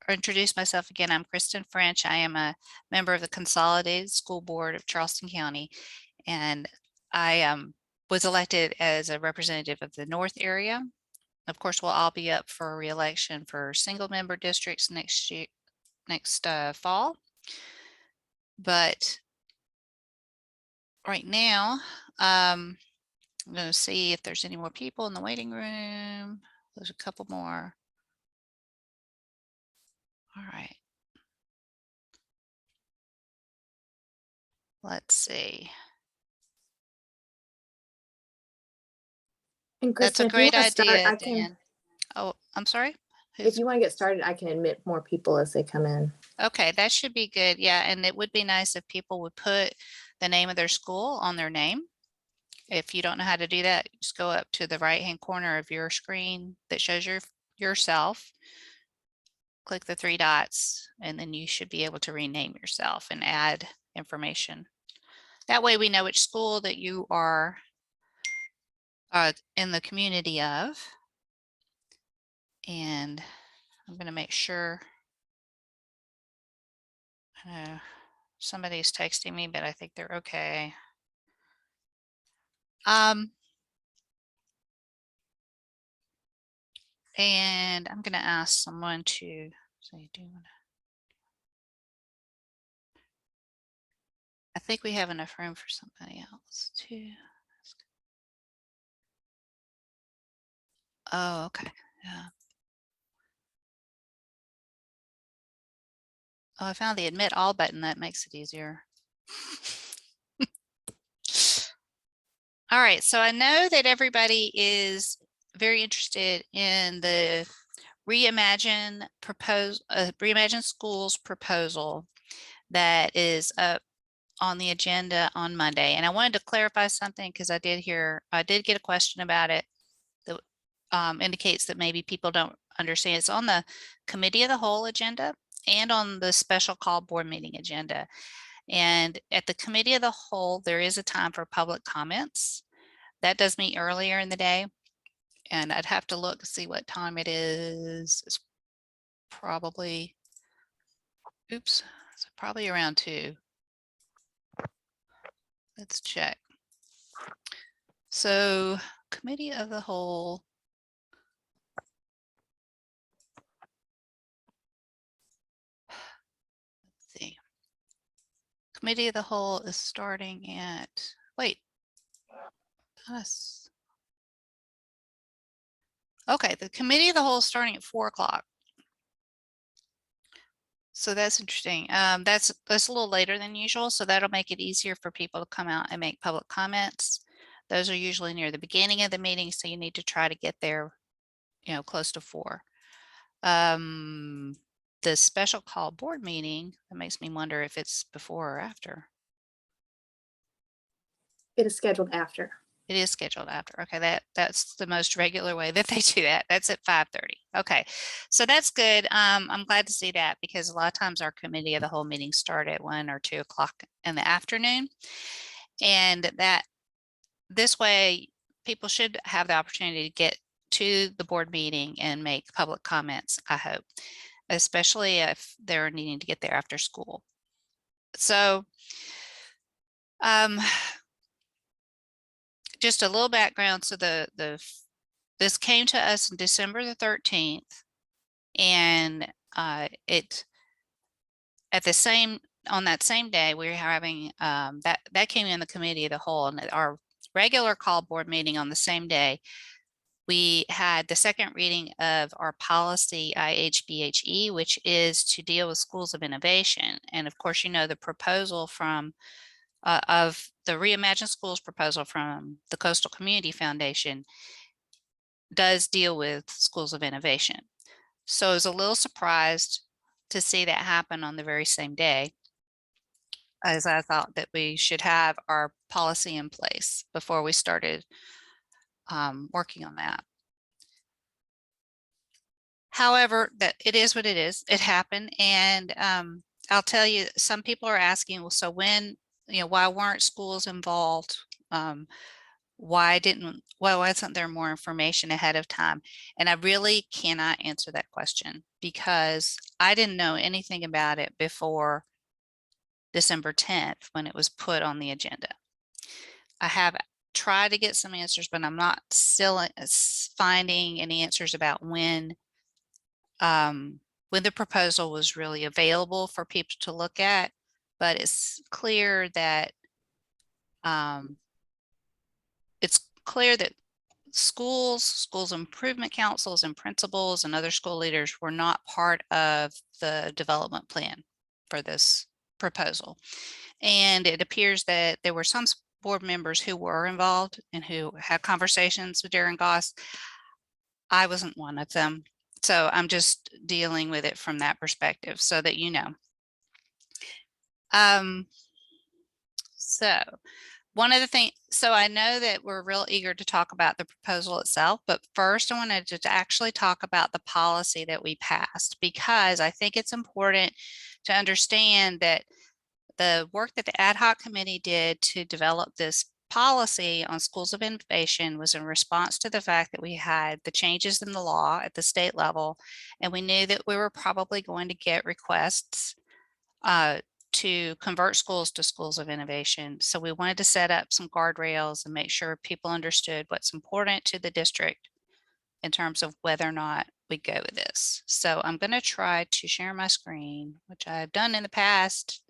introduce myself again. I'm Kristen French. I am a member of the Consolidated School Board of Charleston County, and I was elected as a representative of the North area. Of course, we'll all be up for re-election for single member districts next year, next fall. But right now, I'm going to see if there's any more people in the waiting room. There's a couple more. All right. Let's see. And That's a Kristen, great idea, start, Dan. Oh, I'm sorry. If you want to get started, I can admit more people as they come in. Okay, that should be good. Yeah, and it would be nice if people would put the name of their school on their name. If you don't know how to do that, just go up to the right-hand corner of your screen that shows yourself. Click the three dots, and then you should be able to rename yourself and add information. That way we know which school that you are in the community of. And I'm going to make sure. Somebody's texting me, but I think they're okay. And I'm going to ask someone to say, I think we have enough room for somebody else too. Oh, okay. Yeah. Oh, I found the admit all button. That makes it easier. All right. So I know that everybody is very interested in the Reimagine Schools proposal that is up on the agenda on Monday. And I wanted to clarify something because I did get a question about it that indicates that maybe people don't understand. It's on the committee of the whole agenda and on the special call board meeting agenda. And at the committee of the whole, there is a time for public comments. That does meet earlier in the day. And I'd have to look to see what time it is. It's probably, oops, it's probably around 2. Let's check. So committee of the whole. Let's see. Committee of the whole is starting at, wait. Okay, the committee of the whole is starting at 4 o'clock. So that's interesting. That's a little later than usual, so that'll make it easier for people to come out and make public comments. Those are usually near the beginning of the meeting, so you need to try to get there, close to 4. The special call board meeting, that makes me wonder if it's before or after. It is scheduled after. It is scheduled after. Okay, that's the most regular way that they do that. That's at 5:30. Okay, so that's good. I'm glad to see that because a lot of times our committee of the whole meetings start at 1 or 2 o'clock in the afternoon, and that this way people should have the opportunity to get to the board meeting and make public comments, I hope, especially if they're needing to get there after school. So just a little background. So this came to us on December the 13th, and on that same day we were having that came in the committee of the whole, and our regular call board meeting on the same day we had the second reading of our policy IHBHE, which is to deal with schools of innovation. And of course, the proposal from of the Reimagine Schools proposal from the Coastal Community Foundation does deal with schools of innovation. So I was a little surprised to see that happen on the very same day, as I thought that we should have our policy in place before we started working on that. However, that it is what it is. It happened, and I'll tell you, some people are asking, well, so when, why weren't schools involved? Why wasn't there more information ahead of time? And I really cannot answer that question. because I didn't know anything about it before December 10th when it was put on the agenda. I have tried to get some answers, but I'm not still finding any answers about when the proposal was really available for people to look at. But it's clear that schools improvement councils and principals and other school leaders were not part of the development plan for this proposal. And it appears that there were some board members who were involved and who had conversations with Darrin Goss. I wasn't one of them. So I'm just dealing with it from that perspective so that you know. So one of the things, so I know that we're real eager to talk about the proposal itself, but first I wanted to actually talk about the policy that we passed, because I think it's important to understand that the work that the ad hoc committee did to develop this policy on schools of innovation was in response to the fact that we had the changes in the law at the state level, and we knew that we were probably going to get requests to convert schools to schools of innovation. So we wanted to set up some guardrails and make sure people understood what's important to the district in terms of whether or not we go with this. So I'm going to try to share my screen, which I've done in the past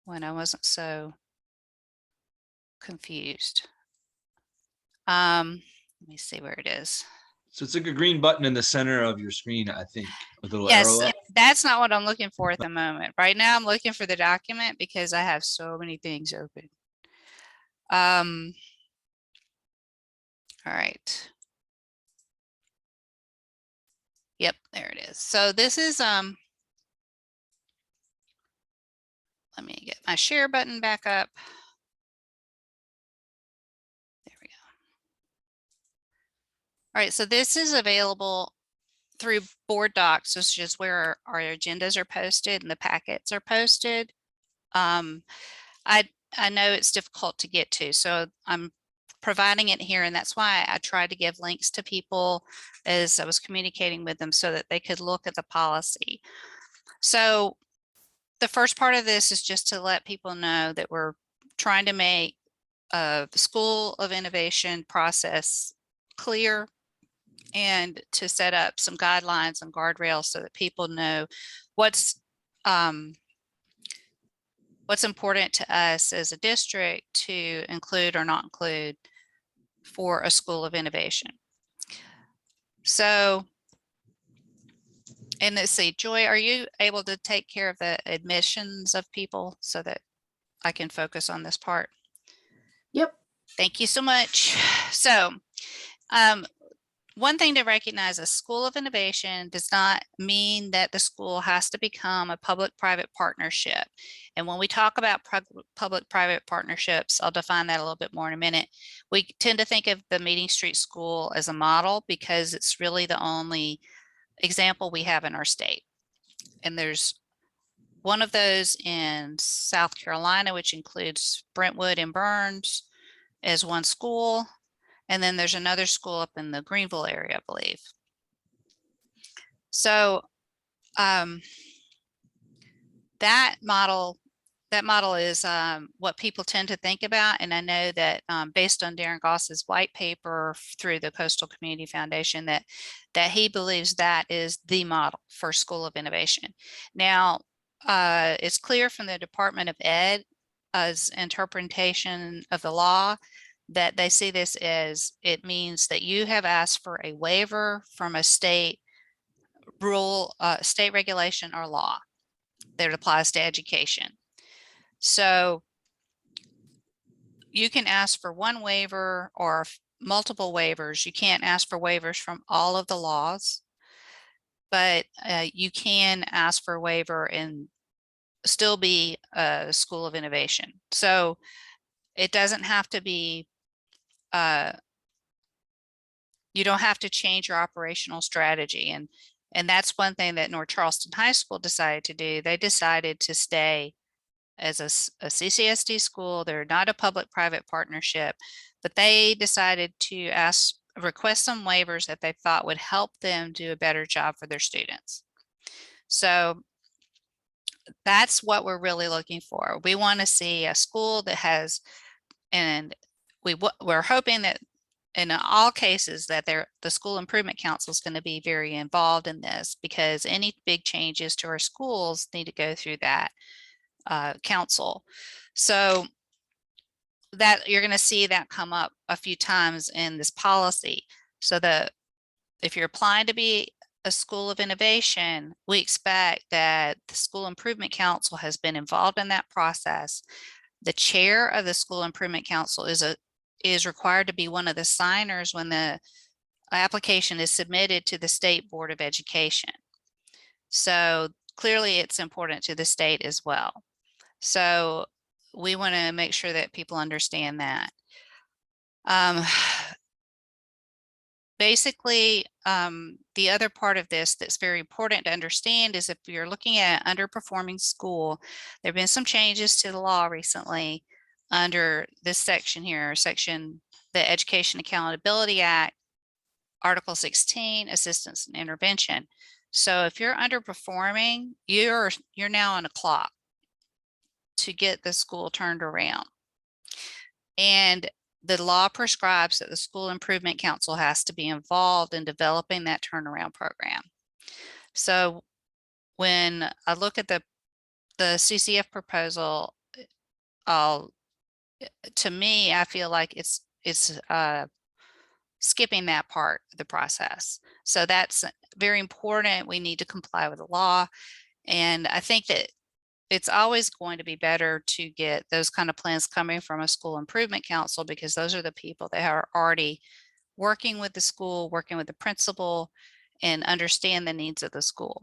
when I wasn't so confused. Let me see where it is. So it's like a green button in the center of your screen, I think, with a little Yes, arrow up. that's not what I'm looking for at the moment. Right now I'm looking for the document because I have so many things open. All right. Yep, there it is. So this is let me get my share button back up. There we go. All right, so this is available through board docs, which is where our agendas are posted and the packets are posted. I know it's difficult to get to, so I'm providing it here, and that's why I tried to give links to people as I was communicating with them so that they could look at the policy. So the first part of this is just to let people know that we're trying to make the School of Innovation process clear and to set up some guidelines and guardrails so that people know what's important to us as a district to include or not include for a School of Innovation. So, and let's see, Joy, are you able to take care of the admissions of people so that I can focus on this part? Yep. Thank you so much. So, one thing to recognize, a School of Innovation does not mean that the school has to become a public-private partnership. And when we talk about public-private partnerships, I'll define that a little bit more in a minute. We tend to think of the Meeting Street School as a model because it's really the only example we have in our state. And there's one of those in South Carolina, which includes Brentwood and Burns as one school. And then there's another school up in the Greenville area, I believe. So that model is what people tend to think about. And I know that based on Darrin Goss's white paper through the Coastal Community Foundation, that he believes that is the model for School of Innovation. Now, it's clear from the Department of Ed's interpretation of the law that they see this as it means that you have asked for a waiver from a state rule, state regulation or law that applies to education. So you can ask for one waiver or multiple waivers. You can't ask for waivers from all of the laws, but you can ask for a waiver and still be a School of Innovation. So it doesn't have to be you don't have to change your operational strategy. And that's one thing that North Charleston High School decided to do. They decided to stay as a CCSD school. They're not a public-private partnership, but they decided to ask request some waivers that they thought would help them do a better job for their students. So that's what we're really looking for. We want to see a school that has, and we're hoping that in all cases that the school improvement council is going to be very involved in this, because any big changes to our schools need to go through that council. So that you're going to see that come up a few times in this policy. So if you're applying to be a school of innovation, we expect that the school improvement council has been involved in that process. The chair of the school improvement council is required to be one of the signers when the application is submitted to the State Board of Education. So clearly it's important to the state as well. So we want to make sure that people understand that. Basically, the other part of this that's very important to understand is if you're looking at an underperforming school, there have been some changes to the law recently under this section here, the Education Accountability Act, Article 16, Assistance and Intervention. So if you're underperforming, you're now on a clock to get the school turned around. And the law prescribes that the School Improvement Council has to be involved in developing that turnaround program. So when I look at the CCF proposal, to me, I feel like it's skipping that part of the process. So that's very important. We need to comply with the law. And I think that it's always going to be better to get those kind of plans coming from a school improvement council, because those are the people that are already working with the school, working with the principal, and understand the needs of the school.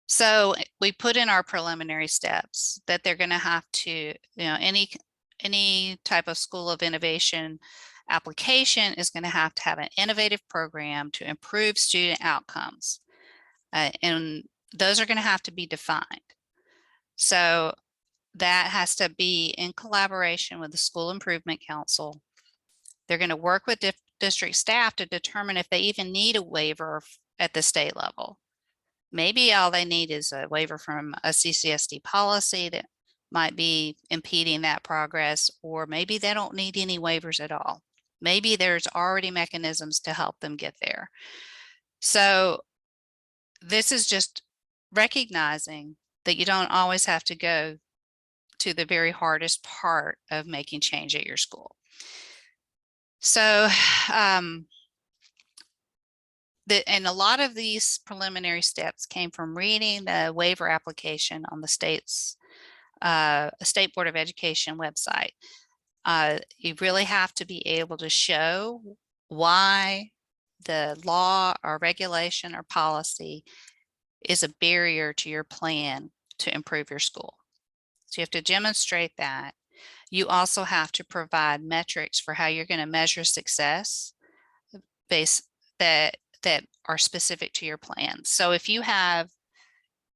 So we put in our preliminary steps that they're going to have to, any type of school of innovation application is going to have an innovative program to improve student outcomes. And those are going to have to be defined. So that has to be in collaboration with the School Improvement Council. They're going to work with district staff to determine if they even need a waiver at the state level. Maybe all they need is a waiver from a CCSD policy that might be impeding that progress, or maybe they don't need any waivers at all. Maybe there's already mechanisms to help them get there. So this is just recognizing that you don't always have to go to the very hardest part of making change at your school. So, and a lot of these preliminary steps came from reading the waiver application on the State Board of Education website. You really have to be able to show why the law or regulation or policy is a barrier to your plan to improve your school. So you have to demonstrate that. You also have to provide metrics for how you're going to measure success that are specific to your plan. So if you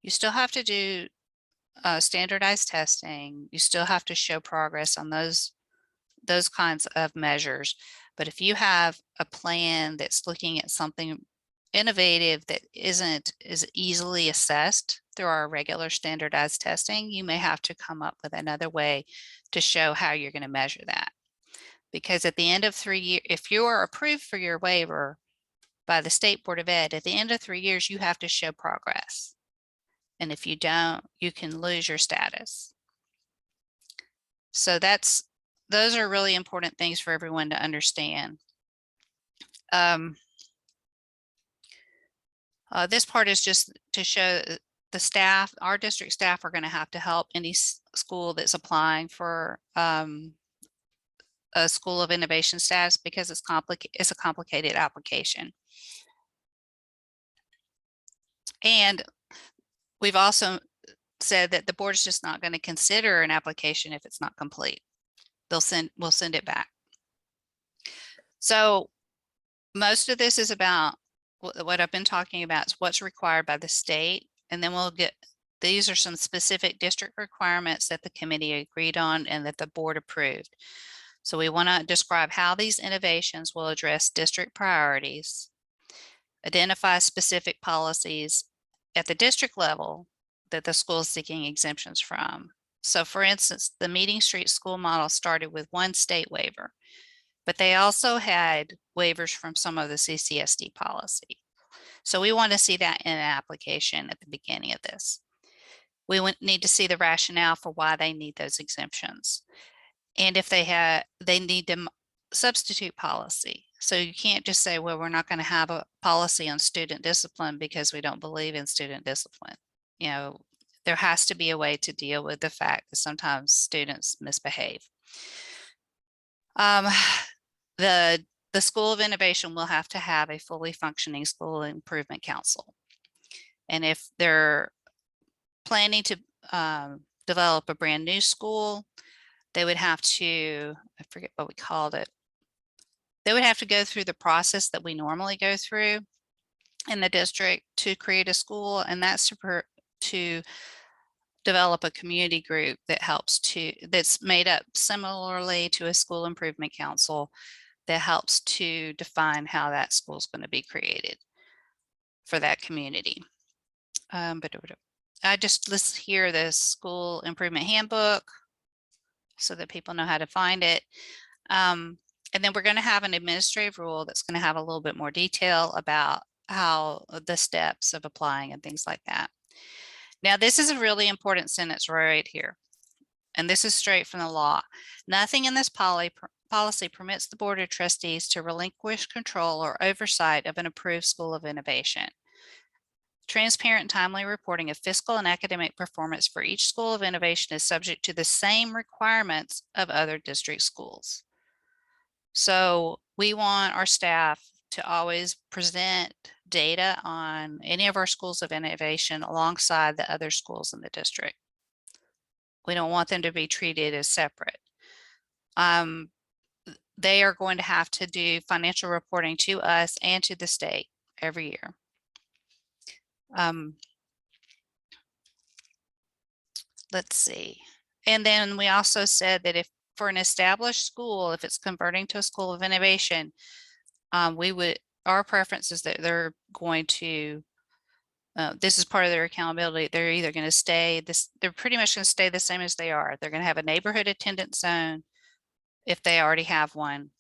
still have to do standardized testing, you still have to show progress on those kinds of measures. But if you have a plan that's looking at something innovative that isn't as easily assessed through our regular standardized testing, you may have to come up with another way to show how you're going to measure that. Because at the end of 3 years, if you are approved for your waiver by the State Board of Ed, at the end of 3 years, you have to show progress. And if you don't, you can lose your status. So those are really important things for everyone to understand. This part is just to show the staff, our district staff are going to have to help any school that's applying for a school of innovation status, because it's a complicated application. And we've also said that the board is just not going to consider an application if it's not complete. We'll send it back. So most of this is about what I've been talking about is what's required by the state. And then these are some specific district requirements that the committee agreed on and that the board approved. So we want to describe how these innovations will address district priorities, identify specific policies at the district level that the school is seeking exemptions from. So for instance, the Meeting Street school model started with one state waiver, but they also had waivers from some of the CCSD policy. So we want to see that in an application at the beginning of this. We need to see the rationale for why they need those exemptions. And if they need to substitute policy. So you can't just say, well, we're not going to have a policy on student discipline because we don't believe in student discipline. You know, there has to be a way to deal with the fact that sometimes students misbehave. The School of Innovation will have to have a fully functioning school improvement council. And if they're planning to develop a brand new school, they would have to, I forget what we called it. They would have to go through the process that we normally go through in the district to create a school, and that's to develop a community group that that's made up similarly to a school improvement council that helps to define how that school is going to be created for that community. I just list here the school improvement handbook so that people know how to find it. And then we're going to have an administrative rule that's going to have a little bit more detail about how the steps of applying and things like that. Now, this is a really important sentence right here. And this is straight from the law. Nothing in this policy permits the Board of Trustees to relinquish control or oversight of an approved school of innovation. Transparent and timely reporting of fiscal and academic performance for each school of innovation is subject to the same requirements of other district schools. So we want our staff to always present data on any of our schools of innovation alongside the other schools in the district. We don't want them to be treated as separate. They are going to have to do financial reporting to us and to the state every year. Let's see. And then we also said that if for an established school, if it's converting to a school of innovation, our preference is that they're going to, this is part of their accountability. They're either going to stay they're pretty much going to stay the same as they are. They're going to have a neighborhood attendance zone if they already have one.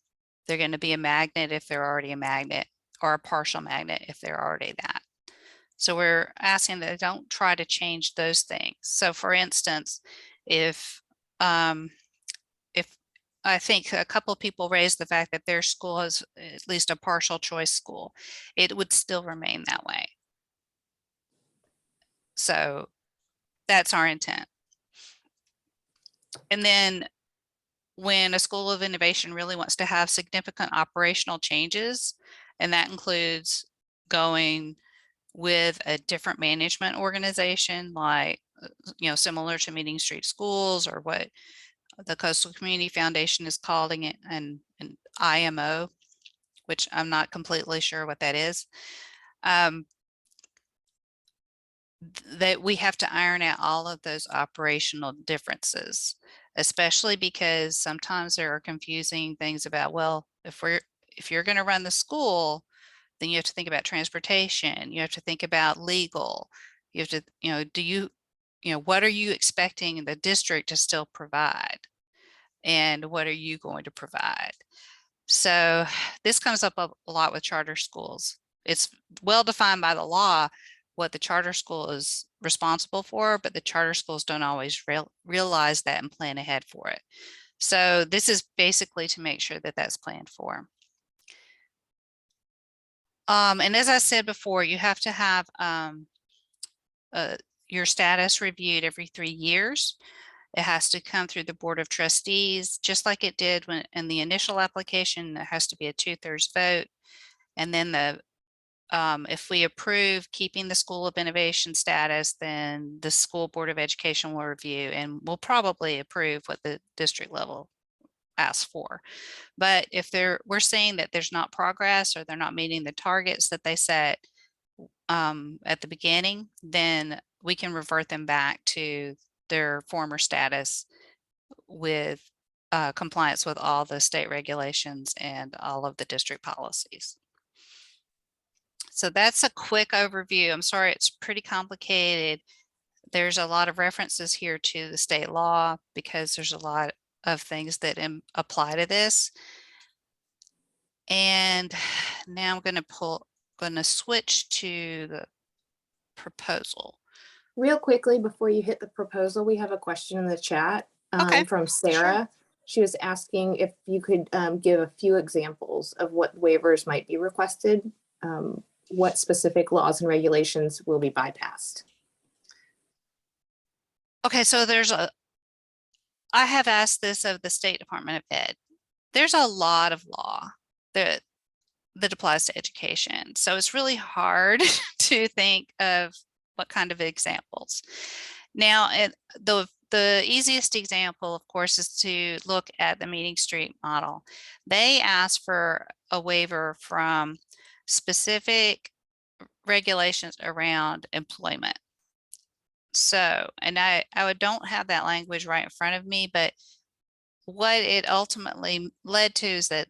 They're going to be a magnet if they're already a magnet, or a partial magnet if they're already that. So we're asking that they don't try to change those things. So for instance, if I think a couple of people raised the fact that their school is at least a partial choice school, it would still remain that way. So that's our intent. And then when a school of innovation really wants to have significant operational changes, and that includes going with a different management organization, like, similar to Meeting Street Schools or what the Coastal Community Foundation is calling it, an IMO, which I'm not completely sure what that is. That we have to iron out all of those operational differences, especially because sometimes there are confusing things about, well, if you're going to run the school, then you have to think about transportation, you have to think about legal, you have to, what are you expecting the district to still provide? And what are you going to provide? So this comes up a lot with charter schools. It's well defined by the law what the charter school is responsible for, but the charter schools don't always realize that and plan ahead for it. So this is basically to make sure that that's planned for. And as I said before, you have to have your status reviewed every 3 years. It has to come through the Board of Trustees, just like it did when in the initial application. There has to be a 2/3 vote. And then if we approve keeping the School of Innovation status, then the School Board of Education will review and will probably approve what the district level asks for. But if we're seeing that there's not progress or they're not meeting the targets that they set at the beginning, then we can revert them back to their former status with compliance with all the state regulations and all of the district policies. So that's a quick overview. I'm sorry, it's pretty complicated. There's a lot of references here to the state law because there's a lot of things that apply to this. And now I'm going to switch to the proposal. Real quickly, before you hit the proposal, we have a question in the chat Okay, from Sarah. She was asking if you could give a few examples of what waivers might be requested. What specific laws and regulations will be bypassed? Okay, so I have asked this of the State Department of Ed. There's a lot of law that applies to education. So it's really hard to think of what kind of examples. Now, the easiest example, of course, is to look at the Meeting Street model. They ask for a waiver from specific regulations around employment. So, and I don't have that language right in front of me, but what it ultimately led to is that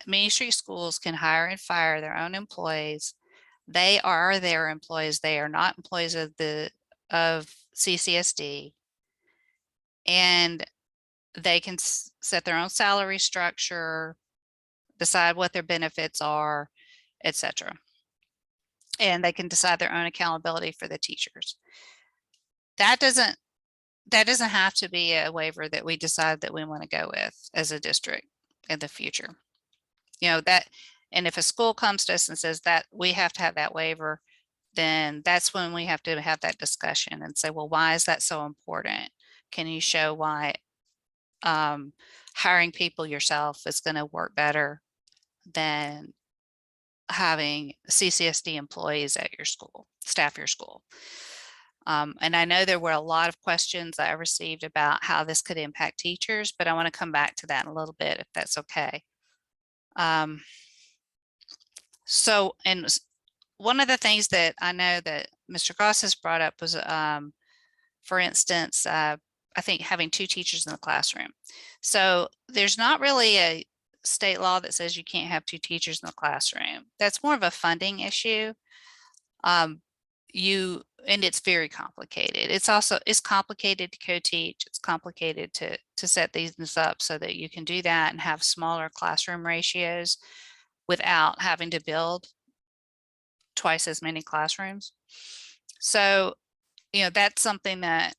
Meeting Street schools can hire and fire their own employees. They are their employees. They are not employees of CCSD, and they can set their own salary structure, decide what their benefits are, etc. And they can decide their own accountability for the teachers. That doesn't have to be a waiver that we decide that we want to go with as a district in the future. You know, that, and if a school comes to us and says that we have to have that waiver, then that's when we have to have that discussion and say, well, why is that so important? Can you show why hiring people yourself is going to work better than having CCSD employees at your school, staff your school? And I know there were a lot of questions I received about how this could impact teachers, but I want to come back to that in a little bit, if that's okay. So, and one of the things that I know that Mr. Goss has brought up was, for instance, I think having 2 teachers in the classroom. So there's not really a state law that says you can't have 2 teachers in the classroom. That's more of a funding issue. And it's very complicated. It's complicated to co-teach. It's complicated to set these up so that you can do that and have smaller classroom ratios without having to build twice as many classrooms. So, you know, that's something that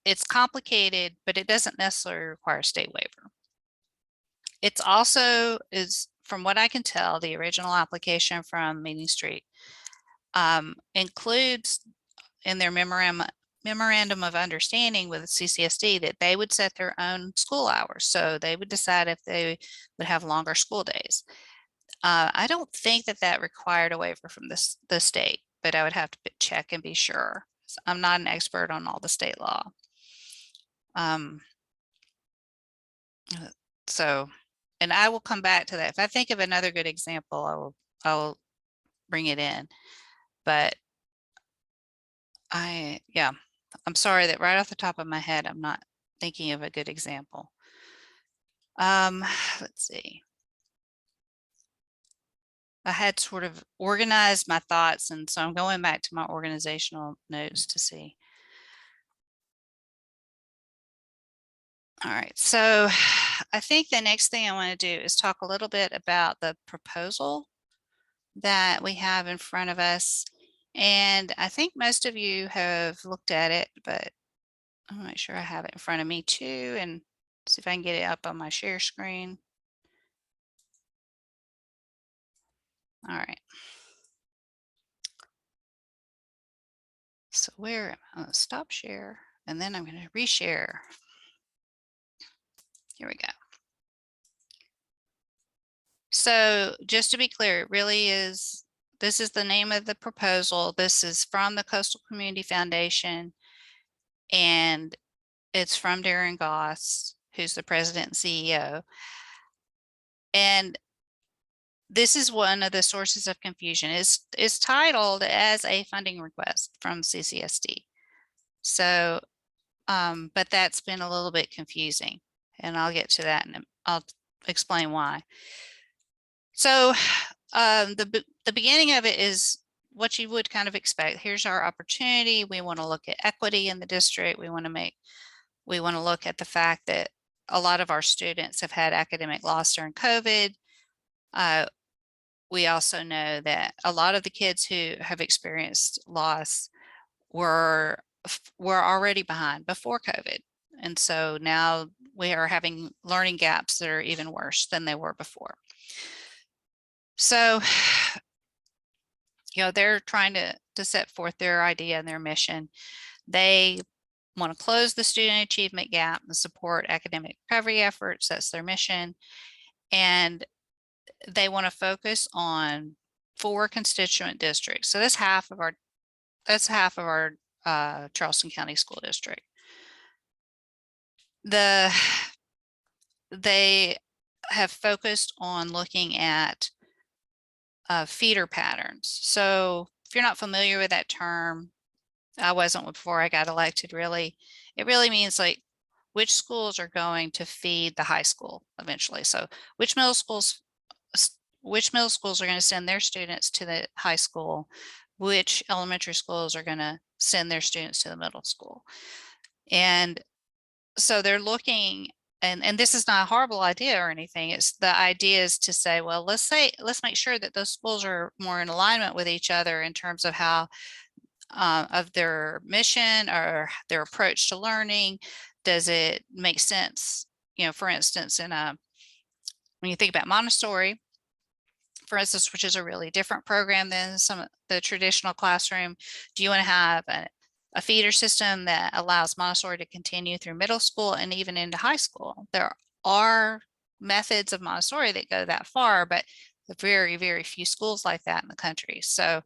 it's complicated, but it doesn't necessarily require a state waiver. It's also, from what I can tell, the original application from Meeting Street includes in their memorandum of understanding with CCSD that they would set their own school hours. So they would decide if they would have longer school days. I don't think that required a waiver from the state, but I would have to check and be sure. I'm not an expert on all the state law. So, and I will come back to that. If I think of another good example, I will bring it in. But I'm sorry that right off the top of my head, I'm not thinking of a good example. Let's see. I had sort of organized my thoughts, and so I'm going back to my organizational notes to see. All right, so I think the next thing I want to do is talk a little bit about the proposal that we have in front of us. And I think most of you have looked at it, but I'm not sure I have it in front of me too. And see if I can get it up on my share screen. All right. So where am I? Stop share, and then I'm going to reshare. Here we go. So just to be clear, it really is, this is the name of the proposal. This is from the Coastal Community Foundation, and it's from Darrin Goss, who's the president and CEO. And this is one of the sources of confusion. It's titled as a funding request from CCSD. So, but that's been a little bit confusing. And I'll get to that and I'll explain why. So the beginning of it is what you would kind of expect. Here's our opportunity. We want to look at equity in the district. We want to look at the fact that a lot of our students have had academic loss during COVID. We also know that a lot of the kids who have experienced loss were already behind before COVID. And so now we are having learning gaps that are even worse than they were before. So, they're trying to set forth their idea and their mission. They want to close the student achievement gap and support academic recovery efforts. That's their mission. And they want to focus on 4 constituent districts. So that's half of our Charleston County School District. They have focused on looking at feeder patterns. So if you're not familiar with that term, I wasn't before I got elected, really. It really means like which schools are going to feed the high school eventually. So which middle schools are going to send their students to the high school, which elementary schools are going to send their students to the middle school. And so they're looking, and this is not a horrible idea or anything. It's the idea is to say, well, let's make sure that those schools are more in alignment with each other in terms of how of their mission or their approach to learning. Does it make sense? For instance, when you think about Montessori, for instance, which is a really different program than some of the traditional classroom, do you want to have a feeder system that allows Montessori to continue through middle school and even into high school? There are methods of Montessori that go that far, but very, very few schools like that in the country. So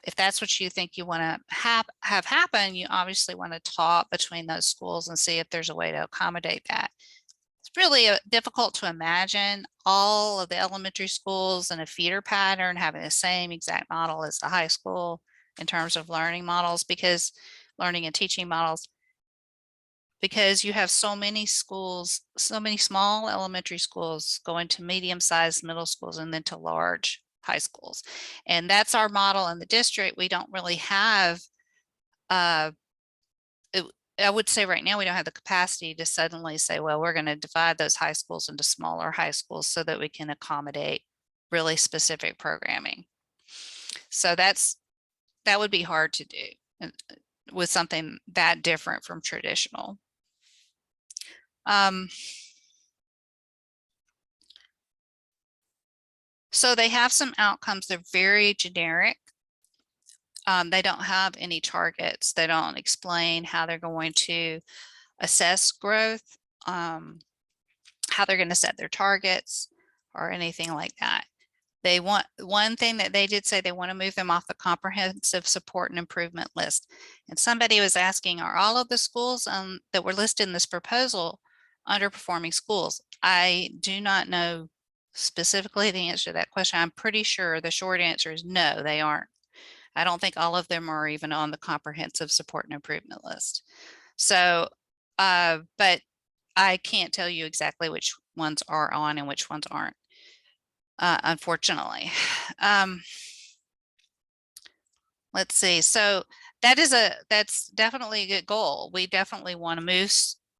if that's what you think you want to have happen, you obviously want to talk between those schools and see if there's a way to accommodate that. It's really difficult to imagine all of the elementary schools in a feeder pattern having the same exact model as the high school in terms of learning models, because learning and teaching models, because you have so many schools, so many small elementary schools going to medium-sized middle schools and then to large high schools. And that's our model in the district. We don't really have, I would say right now, we don't have the capacity to suddenly say, well, we're going to divide those high schools into smaller high schools so that we can accommodate really specific programming. So that would be hard to do with something that different from traditional. So they have some outcomes. They're very generic. They don't have any targets. They don't explain how they're going to assess growth, how they're going to set their targets or anything like that. They want, one thing that they did say, they want to move them off the comprehensive support and improvement list. And somebody was asking, are all of the schools that were listed in this proposal underperforming schools? I do not know specifically the answer to that question. I'm pretty sure the short answer is no, they aren't. I don't think all of them are even on the comprehensive support and improvement list. So, but I can't tell you exactly which ones are on and which ones aren't, unfortunately. Let's see. So that's definitely a good goal. We definitely want to move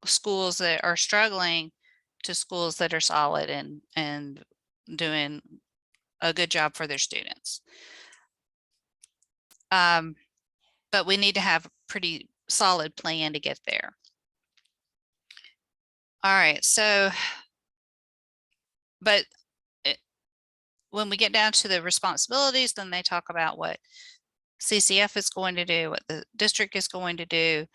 schools that are struggling to schools that are solid and doing a good job for their students. But we need to have a pretty solid plan to get there. All right, so, but when we get down to the responsibilities, then they talk about what CCF is going to do, what the district is going to do.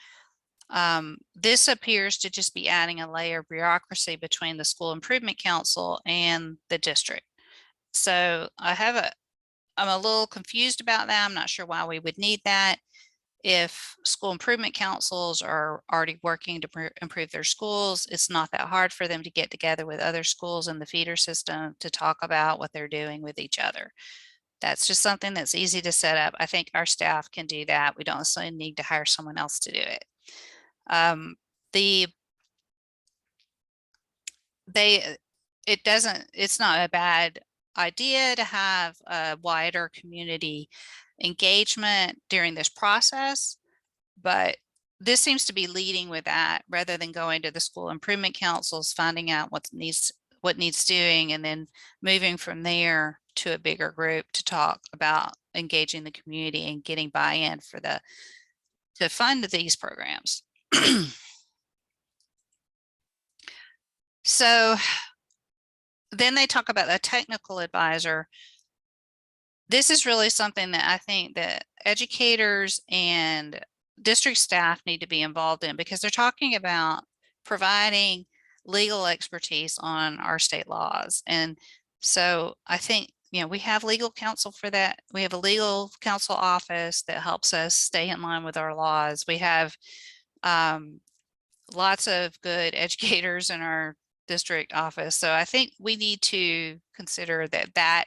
This appears to just be adding a layer of bureaucracy between the School Improvement Council and the district. So I'm a little confused about that. I'm not sure why we would need that. If school improvement councils are already working to improve their schools, it's not that hard for them to get together with other schools in the feeder system to talk about what they're doing with each other. That's just something that's easy to set up. I think our staff can do that. We don't necessarily need to hire someone else to do it. it's not a bad idea to have a wider community engagement during this process, but this seems to be leading with that rather than going to the school improvement councils, finding out what needs doing, and then moving from there to a bigger group to talk about engaging the community and getting buy-in to fund these programs. So then they talk about a technical advisor. This is really something that I think that educators and district staff need to be involved in, because they're talking about providing legal expertise on our state laws. And so I think, we have legal counsel for that. We have a legal counsel office that helps us stay in line with our laws. We have lots of good educators in our district office. So I think we need to consider that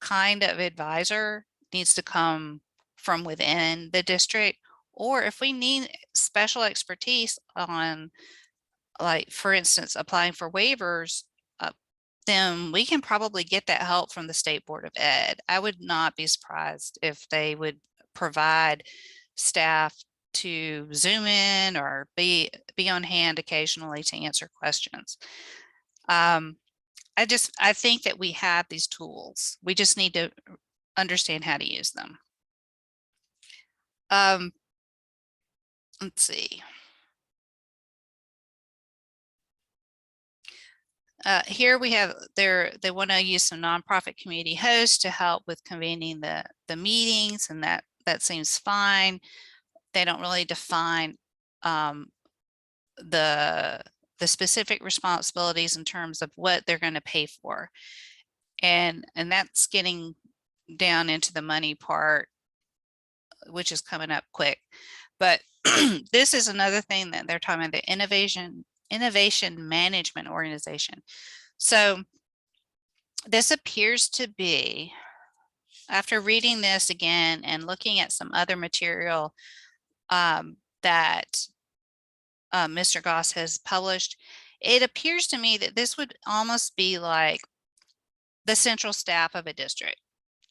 kind of advisor needs to come from within the district, or if we need special expertise on, like, for instance, applying for waivers, then we can probably get that help from the State Board of Ed. I would not be surprised if they would provide staff to Zoom in or be on hand occasionally to answer questions. I think that we have these tools. We just need to understand how to use them. Let's see. Here we have they want to use some nonprofit community hosts to help with convening the meetings, and that seems fine. They don't really define the specific responsibilities in terms of what they're going to pay for, and that's getting down into the money part, which is coming up quick. But this is another thing that they're talking about, the innovation management organization. So this appears to be, after reading this again and looking at some other material that Mr. Goss has published, it appears to me that this would almost be like the central staff of a district,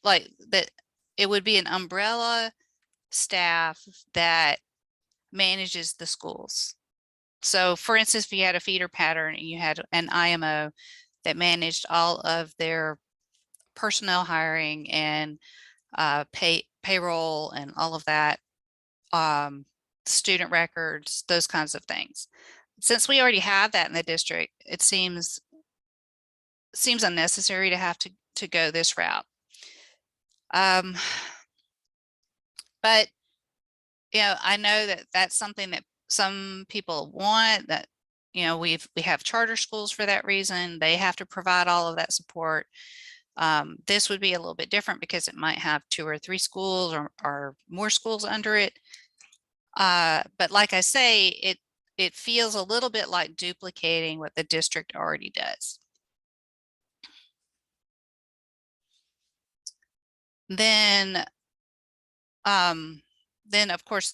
like that it would be an umbrella staff that manages the schools. So for instance, if you had a feeder pattern and you had an IMO that managed all of their personnel hiring and payroll and all of that, student records, those kinds of things. Since we already have that in the district, it seems unnecessary to have to go this route. But I know that that's something that some people want, that we have charter schools for that reason. They have to provide all of that support. This would be a little bit different because it might have 2 or 3 schools or more schools under it. But like I say, it feels a little bit like duplicating what the district already does. Then of course,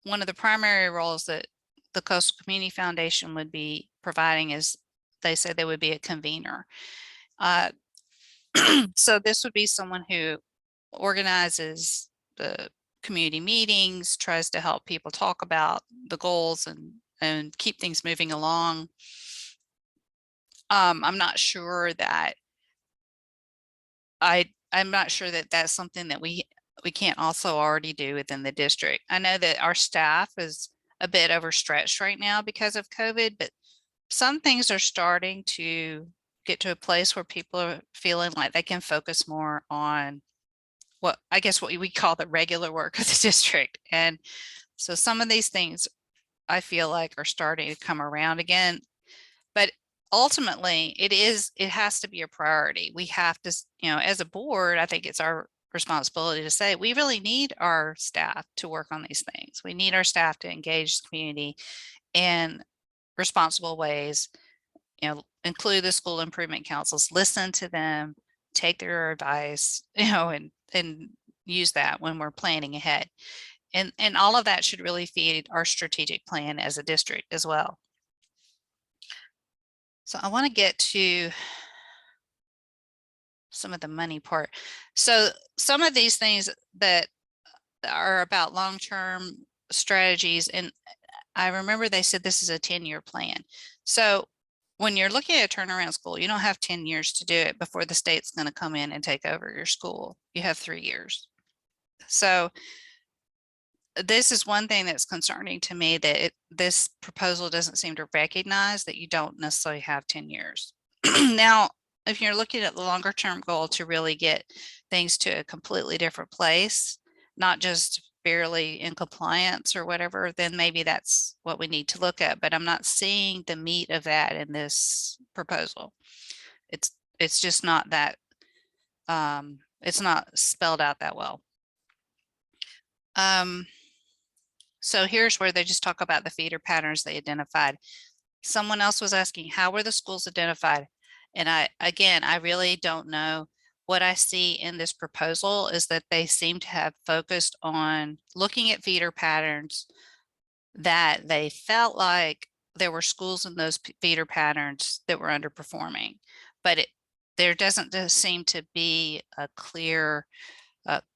one of the primary roles that the Coastal Community Foundation would be providing is, they said they would be a convener. So this would be someone who organizes the community meetings, tries to help people talk about the goals and keep things moving along. I'm not sure that I'm not sure that that's something that we can't also already do within the district. I know that our staff is a bit overstretched right now because of COVID, but some things are starting to get to a place where people are feeling like they can focus more on what we call the regular work of the district. And so some of these things I feel like are starting to come around again, but ultimately it has to be a priority. We have to, as a board, I think it's our responsibility to say, we really need our staff to work on these things. We need our staff to engage the community in responsible ways, include the school improvement councils, listen to them, take their advice, and use that when we're planning ahead. And all of that should really feed our strategic plan as a district as well. So I want to get to some of the money part. So some of these things that are about long-term strategies, and I remember they said this is a 10-year plan. So when you're looking at a turnaround school, you don't have 10 years to do it before the state's going to come in and take over your school. You have 3 years. So this is one thing that's concerning to me, that this proposal doesn't seem to recognize that you don't necessarily have 10 years. Now, if you're looking at the longer term goal to really get things to a completely different place, not just barely in compliance or whatever, then maybe that's what we need to look at. But I'm not seeing the meat of that in this proposal. It's just not that, it's not spelled out that well. So here's where they just talk about the feeder patterns they identified. Someone else was asking, how were the schools identified? And I really don't know. What I see in this proposal is that they seem to have focused on looking at feeder patterns, that they felt like there were schools in those feeder patterns that were underperforming, but there doesn't just seem to be a clear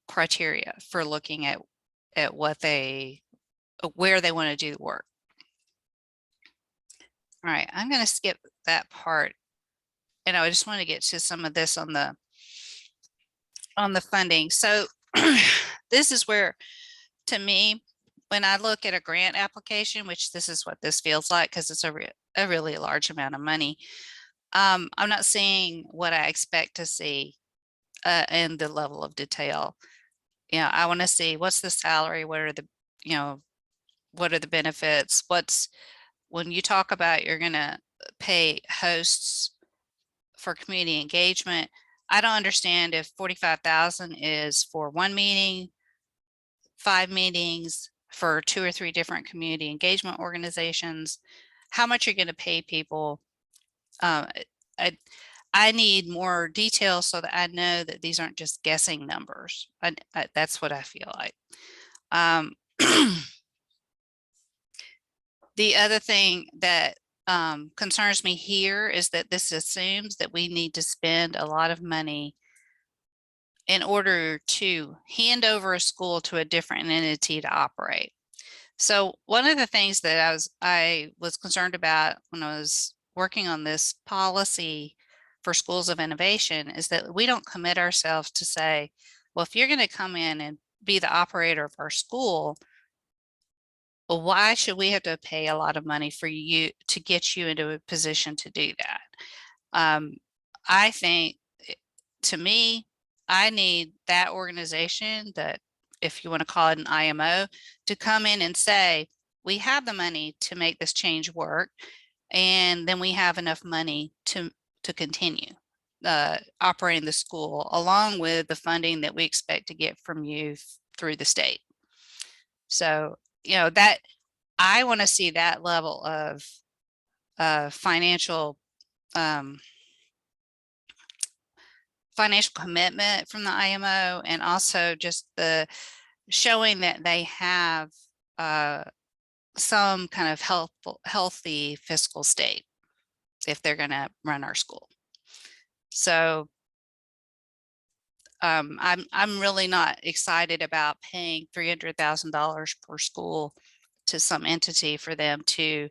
criteria for looking at what where they want to do the work. All right, I'm going to skip that part. And I just want to get to some of this on the funding. So this is where, to me, when I look at a grant application, which this is what this feels like, because it's a really large amount of money, I'm not seeing what I expect to see in the level of detail. I want to see what's the salary, what are the, what are the benefits, when you talk about you're going to pay hosts for community engagement. I don't understand if 45,000 is for one meeting, 5 meetings, for 2 or 3 different community engagement organizations, how much you're going to pay people. I need more details so that I know that these aren't just guessing numbers. That's what I feel like. The other thing that concerns me here is that this assumes that we need to spend a lot of money in order to hand over a school to a different entity to operate. So one of the things that I was concerned about when I was working on this policy for schools of innovation is that we don't commit ourselves to say, well, if you're going to come in and be the operator of our school, well, why should we have to pay a lot of money for you to get you into a position to do that? I think, to me, I need that organization, that, if you want to call it an IMO, to come in and say, we have the money to make this change work, and then we have enough money to continue operating the school, along with the funding that we expect to get from you through the state. So, that I want to see that level of financial commitment from the IMO, and also just the showing that they have some kind of healthy fiscal state if they're going to run our school. So I'm really not excited about paying $300,000 per school to some entity for them to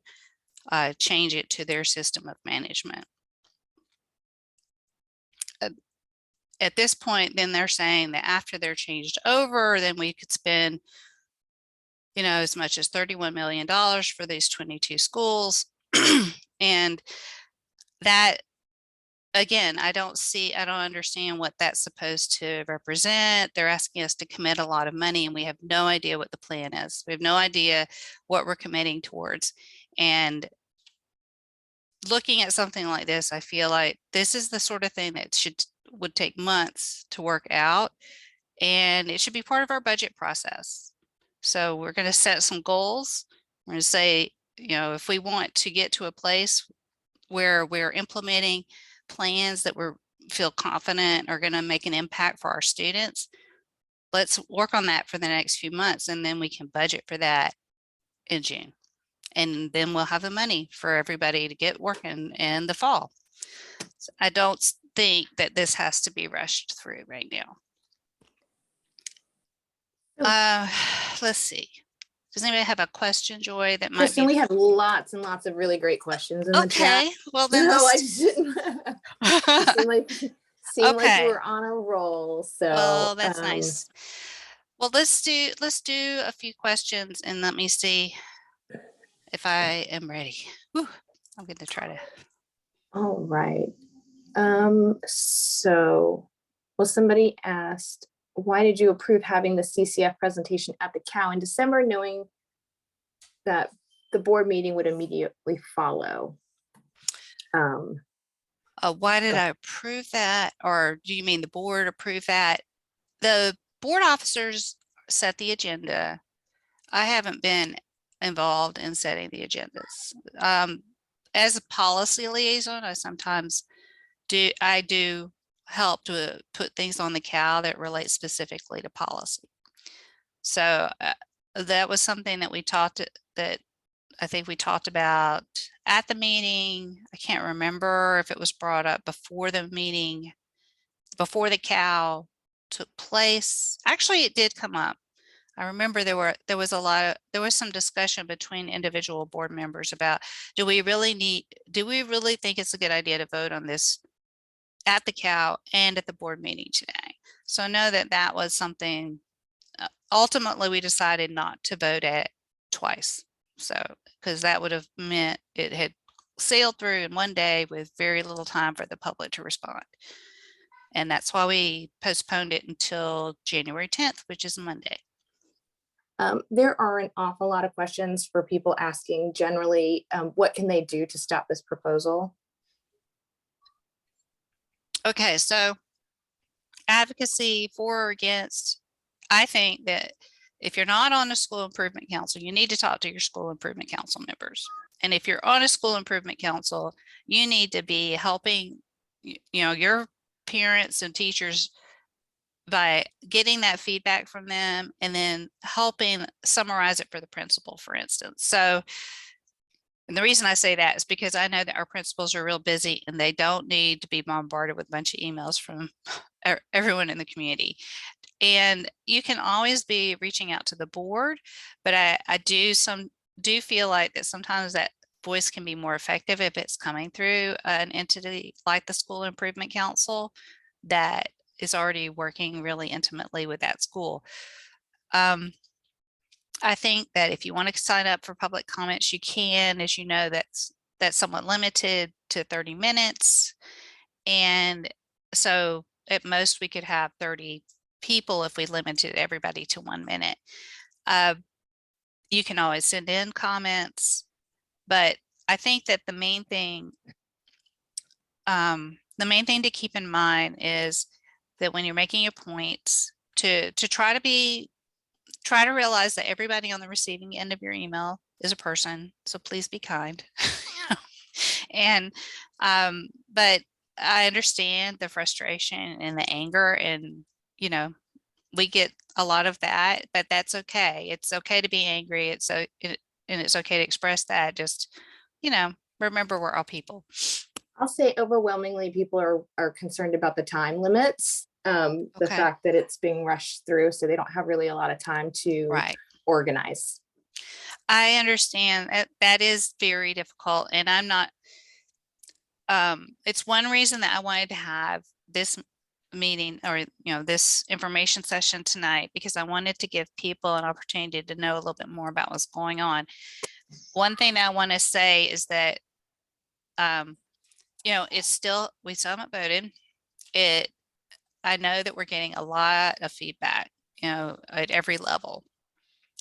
change it to their system of management. At this point, then they're saying that after they're changed over, then we could spend, as much as $31 million for these 22 schools. And that, again, I don't understand what that's supposed to represent. They're asking us to commit a lot of money, and we have no idea what the plan is. We have no idea what we're committing towards. And looking at something like this, I feel like this is the sort of thing that would take months to work out, and it should be part of our budget process. So we're going to set some goals. We're going to say, if we want to get to a place where we're implementing plans that we feel confident are going to make an impact for our students, let's work on that for the next few months, and then we can budget for that in June. And then we'll have the money for everybody to get working in the fall. So I don't think that this has to be rushed through right now. Let's see. Does anybody have a question, Joy, that might Kristen, be? we have lots and lots of really great questions in the chat. Okay, well then No, I let's. shouldn't. It seemed like you Okay. were on a roll. So Well, that's nice. Well, let's do a few questions and let me see if I am ready. Whew, I'm going to try to. all right. So, well, somebody asked, why did you approve having the CCF presentation at the COW in December, knowing that the board meeting would immediately follow? Why did I approve that? Or do you mean the board approved that? The board officers set the agenda. I haven't been involved in setting the agendas. As a policy liaison, I sometimes do help to put things on the CAL that relate specifically to policy. So that was something that I think we talked about at the meeting. I can't remember if it was brought up before the meeting, before the CAL took place. Actually, it did come up. I remember there was some discussion between individual board members about, do we really think it's a good idea to vote on this at the CAL and at the board meeting today? So know that was something, ultimately we decided not to vote at twice. So, because that would have meant it had sailed through in one day with very little time for the public to respond. And that's why we postponed it until January 10th, which is Monday. There are an awful lot of questions for people asking generally, what can they do to stop this proposal? Okay, so advocacy for or against, I think that if you're not on a school improvement council, you need to talk to your school improvement council members. And if you're on a school improvement council, you need to be helping, your parents and teachers by getting that feedback from them and then helping summarize it for the principal, for instance. So, and the reason I say that is because I know that our principals are real busy and they don't need to be bombarded with a bunch of emails from everyone in the community. And you can always be reaching out to the board, but I do feel like that sometimes that voice can be more effective if it's coming through an entity like the School Improvement Council that is already working really intimately with that school. I think that if you want to sign up for public comments, you can. As you know, that's somewhat limited to 30 minutes. And so at most we could have 30 people if we limited everybody to 1 minute. You can always send in comments, but I think that the main thing to keep in mind is that when you're making your points, to try to realize that everybody on the receiving end of your email is a person. So please be kind. And but I understand the frustration and the anger, and we get a lot of that, but that's okay. It's okay to be angry. And it's okay to express that. Just remember, we're all people. I'll say overwhelmingly people are concerned about the time limits, the Okay. fact that it's being rushed through, so they don't have really a lot of time to organize. I understand that is very difficult, and I'm not, it's one reason that I wanted to have this meeting or this information session tonight, because I wanted to give people an opportunity to know a little bit more about what's going on. One thing that I want to say is that we still haven't voted. I know that we're getting a lot of feedback, at every level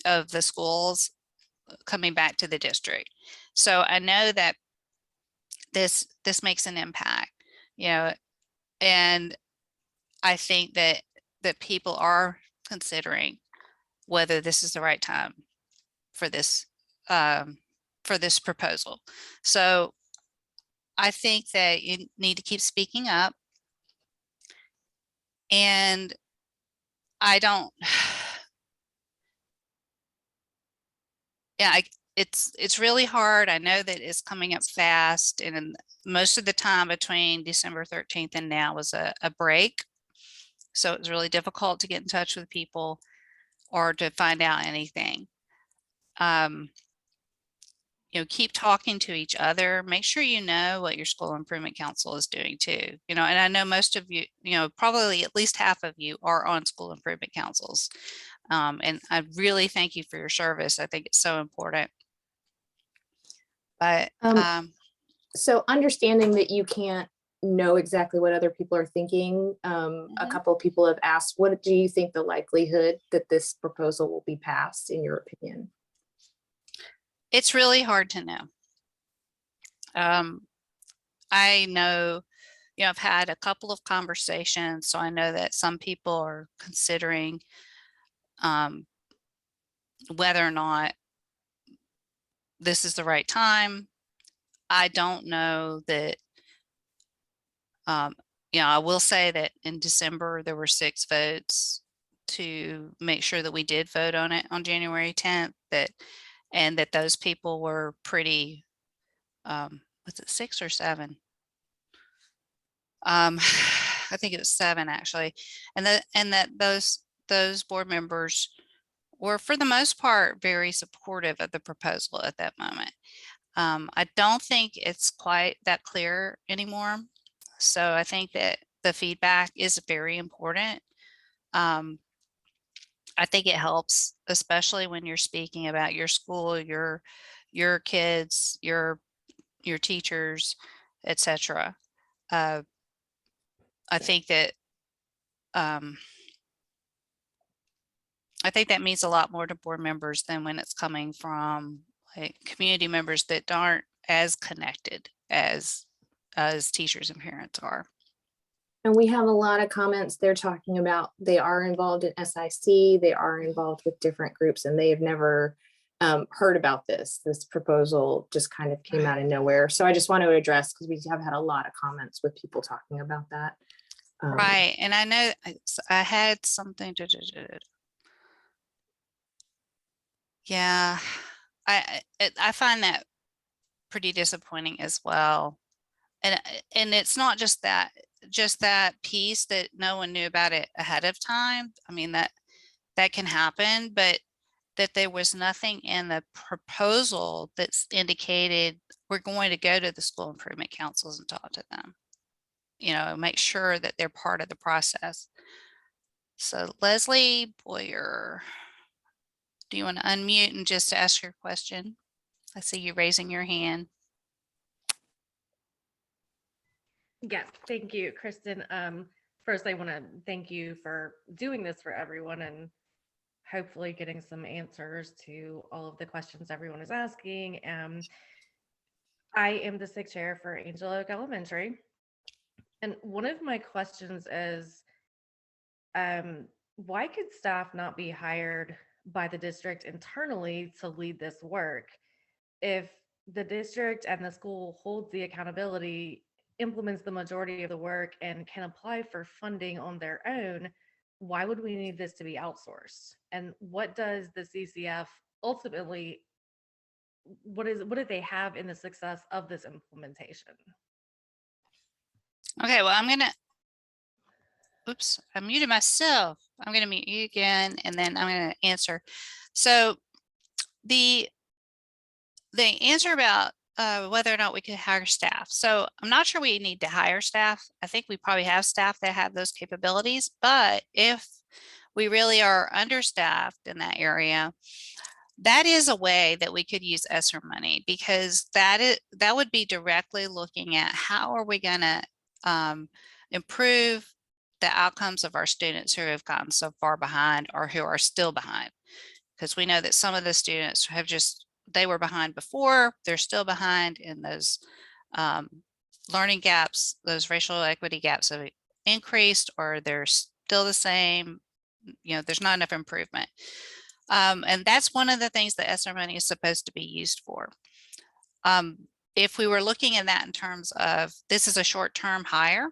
of the schools coming back to the district. So I know that this makes an impact, and I think that people are considering whether this is the right time for this proposal. So I think that you need to keep speaking up, and I don't, it's really hard. I know that it's coming up fast, and most of the time between December 13th and now was a break. So it was really difficult to get in touch with people or to find out anything. You know, keep talking to each other. Make sure you know what your school improvement council is doing too. You know, and I know most of you, you know, probably at least half of you are on school improvement councils. And I really thank you for your service. I think it's so important. But so understanding that you can't know exactly what other people are thinking, a couple of people have asked, what do you think the likelihood that this proposal will be passed, in your opinion? it's really hard to know. I know, you know, I've had a couple of conversations, so I know that some people are considering whether or not this is the right time. I don't know that, you know, I will say that in December, there were 6 votes to make sure that we did vote on it on January 10th, and that those people were pretty, was it 6 or 7? I think it was 7 actually. And that those board members were, for the most part, very supportive of the proposal at that moment. I don't think it's quite that clear anymore. So I think that the feedback is very important. I think it helps, especially when you're speaking about your school, your kids, your teachers, etc. I think that means a lot more to board members than when it's coming from like community members that aren't as connected as teachers and parents are. And we have a lot of comments. They're talking about, they are involved in SIC, they are involved with different groups, and they have never heard about this. This proposal just kind of came out of nowhere. So I just want to address, because we have had a lot of comments with people talking about that. Right. And I know I had something to yeah, I find that pretty disappointing as well. And it's not just that piece that no one knew about it ahead of time. I mean, that can happen, but that there was nothing in the proposal that's indicated we're going to go to the school improvement councils and talk to them. You know, make sure that they're part of the process. So Leslie Boyer, do you want to unmute and just ask your question? I see you raising your hand. Yes, thank you, Kristen. First, I want to thank you for doing this for everyone and hopefully getting some answers to all of the questions everyone is asking. I am the SIC chair for Angel Oak Elementary. And one of my questions is, why could staff not be hired by the district internally to lead this work? If the district and the school holds the accountability, implements the majority of the work, and can apply for funding on their own, why would we need this to be outsourced? And what does the CCF ultimately, what do they have in the success of this implementation? Okay, well, I'm gonna, oops, I muted myself. I'm gonna mute you again, and then I'm gonna answer. So the answer about whether or not we could hire staff. So I'm not sure we need to hire staff. I think we probably have staff that have those capabilities, but if we really are understaffed in that area, that is a way that we could use ESSER money, because that would be directly looking at how are we going to improve the outcomes of our students who have gotten so far behind or who are still behind. Because we know that some of the students have they were behind before, they're still behind in those learning gaps, those racial equity gaps have increased, or they're still the same. You know, there's not enough improvement. And that's one of the things that ESSER money is supposed to be used for. If we were looking at that in terms of this is a short-term hire,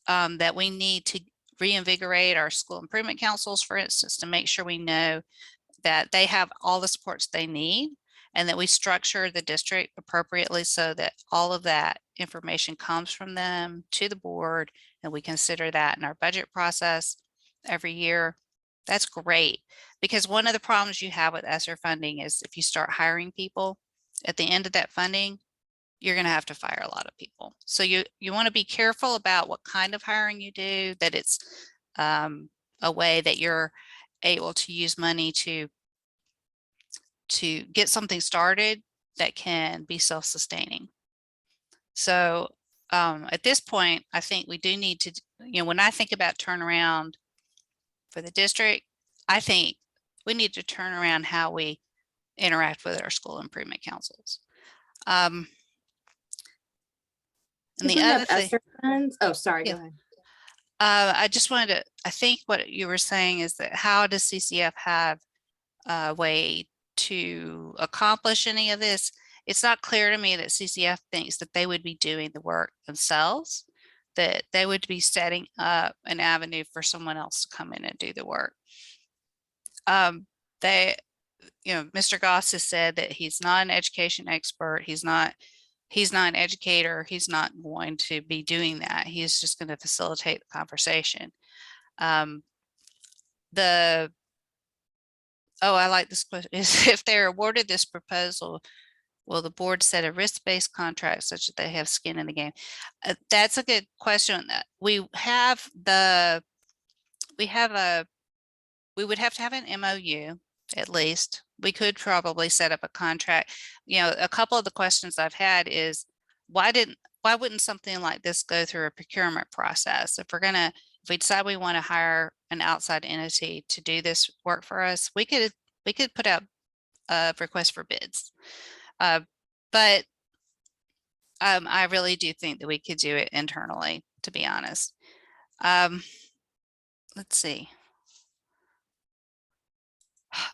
that we need to reinvigorate our school improvement councils, for instance, to make sure we know that they have all the supports they need, and that we structure the district appropriately so that all of that information comes from them to the board, and we consider that in our budget process every year. That's great, because one of the problems you have with ESSER funding is if you start hiring people at the end of that funding, you're going to have to fire a lot of people. So you want to be careful about what kind of hiring you do, that it's a way that you're able to use money to get something started that can be self-sustaining. So at this point, I think we do need to, when I think about turnaround for the district, I think we need to turn around how we interact with our school improvement councils. And If the we other have thing, ESSER funds, oh, sorry, Yeah. go ahead. I just wanted to, I think what you were saying is that how does CCF have a way to accomplish any of this? It's not clear to me that CCF thinks that they would be doing the work themselves, that they would be setting up an avenue for someone else to come in and do the work. Mr. Goss has said that he's not an education expert. He's not an educator. He's not going to be doing that. He's just going to facilitate the conversation. I like this question, is if they're awarded this proposal, will the board set a risk-based contract such that they have skin in the game? That's a good question. We would have to have an MOU at least. We could probably set up a contract. A couple of the questions I've had is why wouldn't something like this go through a procurement process? If we decide we want to hire an outside entity to do this work for us, we could put out a request for bids. But I really do think that we could do it internally, to be honest. Let's see.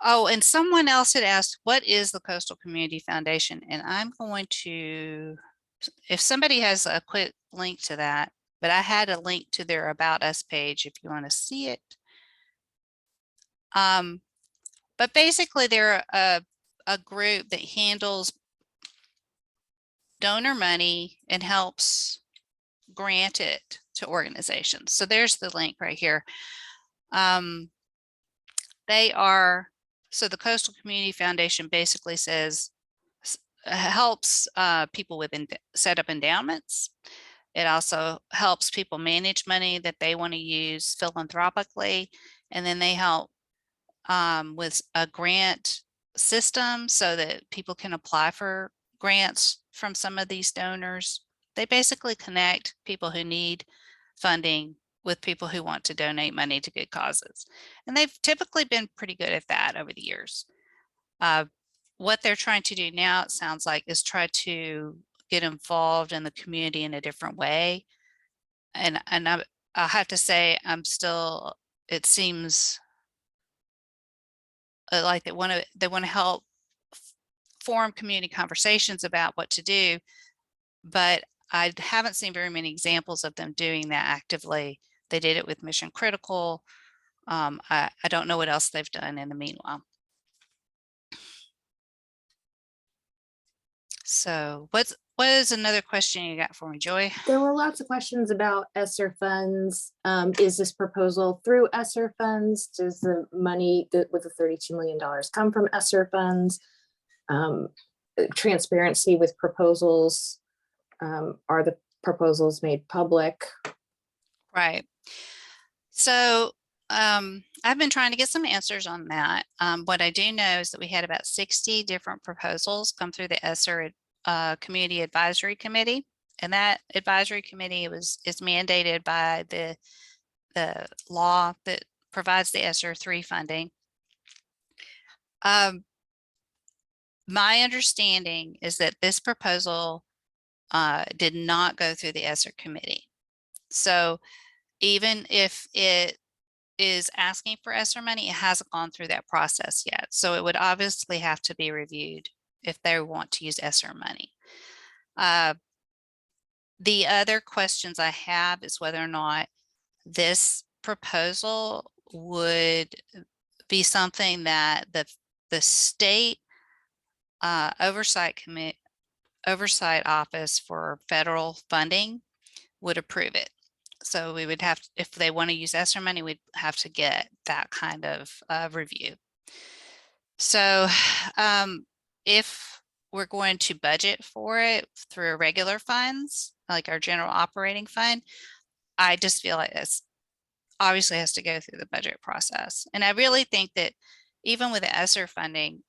Oh, and someone else had asked, what is the Coastal Community Foundation? And I'm going to, if somebody has a quick link to that, but I had a link to their About Us page if you want to see it. But basically they're a group that handles donor money and helps grant it to organizations. So there's the link right here. So the Coastal Community Foundation basically helps people set up endowments. It also helps people manage money that they want to use philanthropically. And then they help with a grant system so that people can apply for grants from some of these donors. They basically connect people who need funding with people who want to donate money to good causes. And they've typically been pretty good at that over the years. What they're trying to do now, it sounds like, is try to get involved in the community in a different way. And I have to say, it seems like they want to help form community conversations about what to do, but I haven't seen very many examples of them doing that actively. They did it with Mission Critical. I don't know what else they've done in the meanwhile. So what is another question you got for me, Joy? There were lots of questions about ESSER funds. Is this proposal through ESSER funds? Does the money with the $32 million come from ESSER funds? Transparency with proposals. Are the proposals made public? Right. So I've been trying to get some answers on that. What I do know is that we had about 60 different proposals come through the ESSER Community Advisory Committee, and that advisory committee is mandated by the law that provides the ESSER 3 funding. My understanding is that this proposal did not go through the ESSER committee. So even if it is asking for ESSER money, it hasn't gone through that process yet. So it would obviously have to be reviewed if they want to use ESSER money. The other questions I have is whether or not this proposal would be something that the state oversight office for federal funding would approve it. So we would have, if they want to use ESSER money, we'd have to get that kind of review. So if we're going to budget for it through regular funds, like our general operating fund, I just feel like this obviously has to go through the budget process. And I really think that even with the ESSER funding,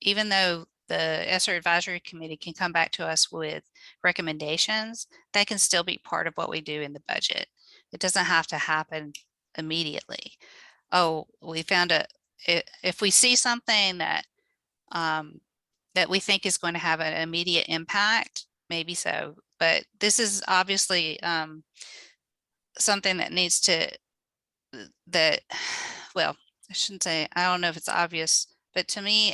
even though the ESSER Advisory Committee can come back to us with recommendations, that can still be part of what we do in the budget. It doesn't have to happen immediately. Oh, we found if we see something that that we think is going to have an immediate impact, maybe so. But this is obviously something that needs to, well, I shouldn't say, I don't know if it's obvious, but to me,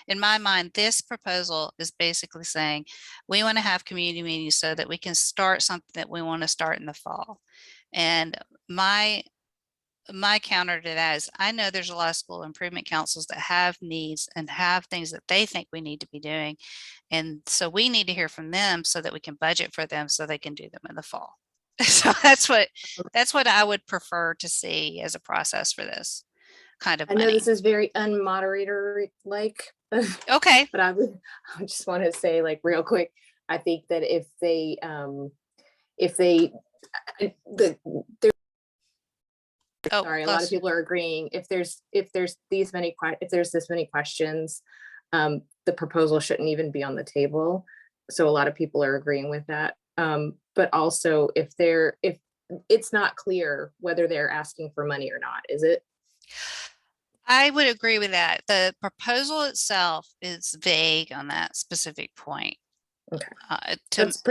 in my mind, this proposal is basically saying we want to have community meetings so that we can start something that we want to start in the fall. And my counter to that is, I know there's a lot of school improvement councils that have needs and have things that they think we need to be doing. And so we need to hear from them so that we can budget for them so they can do them in the fall. So that's what I would prefer to see as a process for this kind of I know money. this is very unmoderator like. Okay. But I just want to say, like, real quick, I think that if they Oh, sorry, a lot of people are agreeing, if there's this many questions, the proposal shouldn't even be on the table. So a lot of people are agreeing with that. But also if it's not clear whether they're asking for money or not, is it? I would agree with that. The proposal itself is vague on that specific point. Okay.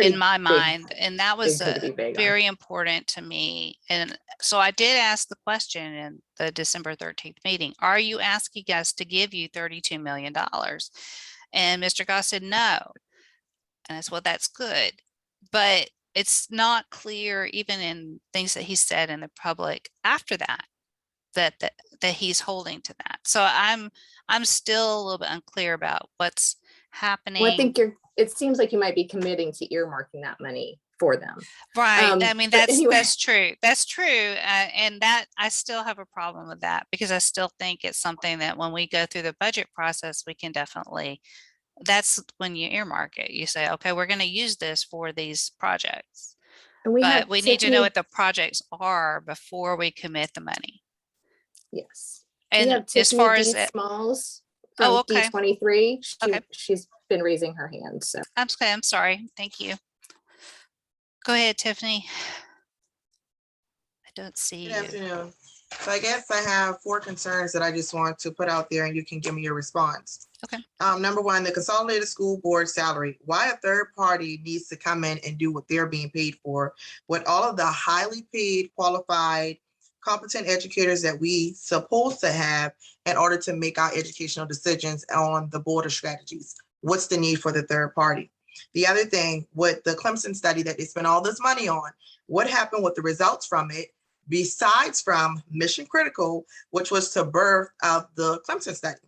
In my mind, and that was vague very important to me. And so I did ask the question in the December 13th meeting, are you asking us to give you $32 million? And Mr. Goss said no. And I said, well, that's good. But it's not clear, even in things that he said in the public after that, that he's holding to that. So I'm still a little bit unclear about what's happening. Well, I think it seems like you might be committing to earmarking that money for them. Right. I mean, that's true. That's true. And that I still have a problem with that, because I still think it's something that when we go through the budget process, we can definitely, that's when you earmark it. You say, okay, we're going to use this for these projects. And we need to know what the projects are before we commit the money. Yes. And as far as Smalls from okay. D23, she's been raising her hand. So I'm sorry. Thank you. Go ahead, Tiffany. I don't see you. Good afternoon. So I guess I have 4 concerns that I just want to put out there and you can give me your response. Okay. Number 1, the consolidated school board salary. Why a third party needs to come in and do what they're being paid for, with all of the highly paid, qualified, competent educators that we supposed to have in order to make our educational decisions on the board of strategies. What's the need for the third party? The other thing with the Clemson study that they spent all this money on, what happened with the results from it, besides from mission critical, which was to birth out the Clemson study?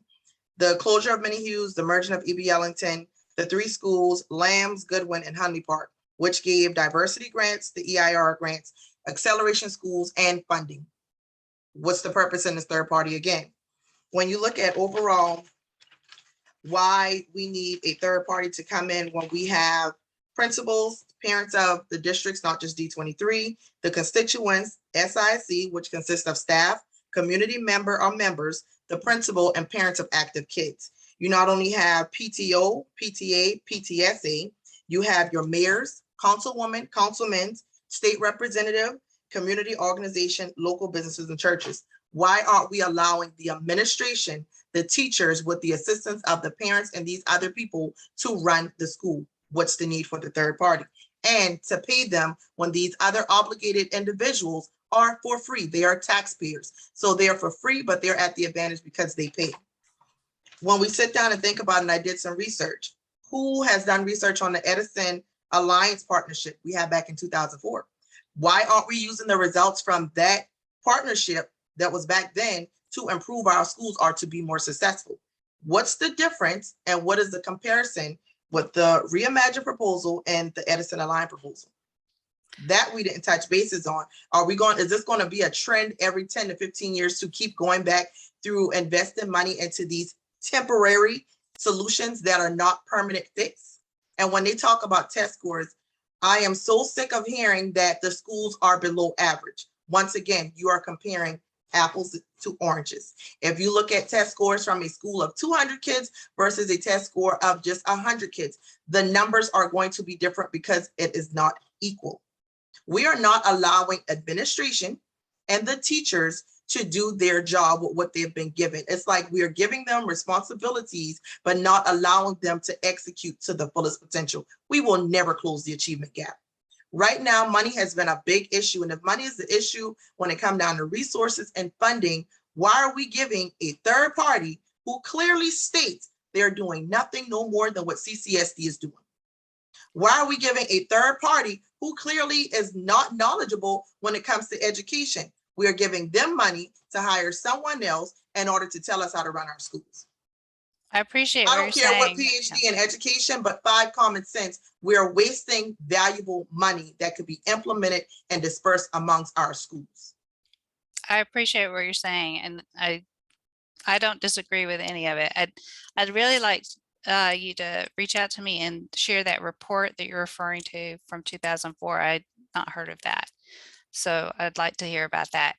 The closure of Many Hughes, the merging of E.B. Ellington, the 3 schools, Lambs, Goodwin, and Huntley Park, which gave diversity grants, the EIR grants, acceleration schools, and funding. What's the purpose in this third party again? When you look at overall why we need a third party to come in when we have principals, parents of the districts, not just D23, the constituents, SIC, which consists of staff, community member or members, the principal, and parents of active kids. You not only have PTO, PTA, PTSA, you have your mayors, councilwomen, councilmen, state representative, community organization, local businesses, and churches. Why aren't we allowing the administration, the teachers, with the assistance of the parents and these other people to run the school? What's the need for the third party? And to pay them when these other obligated individuals are for free. They are taxpayers. So they're for free, but they're at the advantage because they pay. When we sit down and think about it, and I did some research, who has done research on the Edison Alliance partnership we had back in 2004? Why aren't we using the results from that partnership that was back then to improve our schools or to be more successful? What's the difference and what is the comparison with the Reimagine proposal and the Edison Align proposal? That we didn't touch bases on. Is this going to be a trend every 10 to 15 years to keep going back through investing money into these temporary solutions that are not permanent fix? And when they talk about test scores, I am so sick of hearing that the schools are below average. Once again, you are comparing apples to oranges. If you look at test scores from a school of 200 kids versus a test score of just 100 kids, the numbers are going to be different because it is not equal. We are not allowing administration and the teachers to do their job with what they've been given. It's like we are giving them responsibilities, but not allowing them to execute to the fullest potential. We will never close the achievement gap. Right now, money has been a big issue. And if money is the issue when it comes down to resources and funding, why are we giving a third party who clearly states they're doing nothing no more than what CCSD is doing? Why are we giving a third party who clearly is not knowledgeable when it comes to education? We are giving them money to hire someone else in order to tell us how to run our schools. I appreciate I what don't you're care what saying. PhD in education, but 5 common sense. We are wasting valuable money that could be implemented and dispersed amongst our schools. I appreciate what you're saying, and I don't disagree with any of it. I'd really like you to reach out to me and share that report that you're referring to from 2004. I'd not heard of that, so I'd like to hear about that.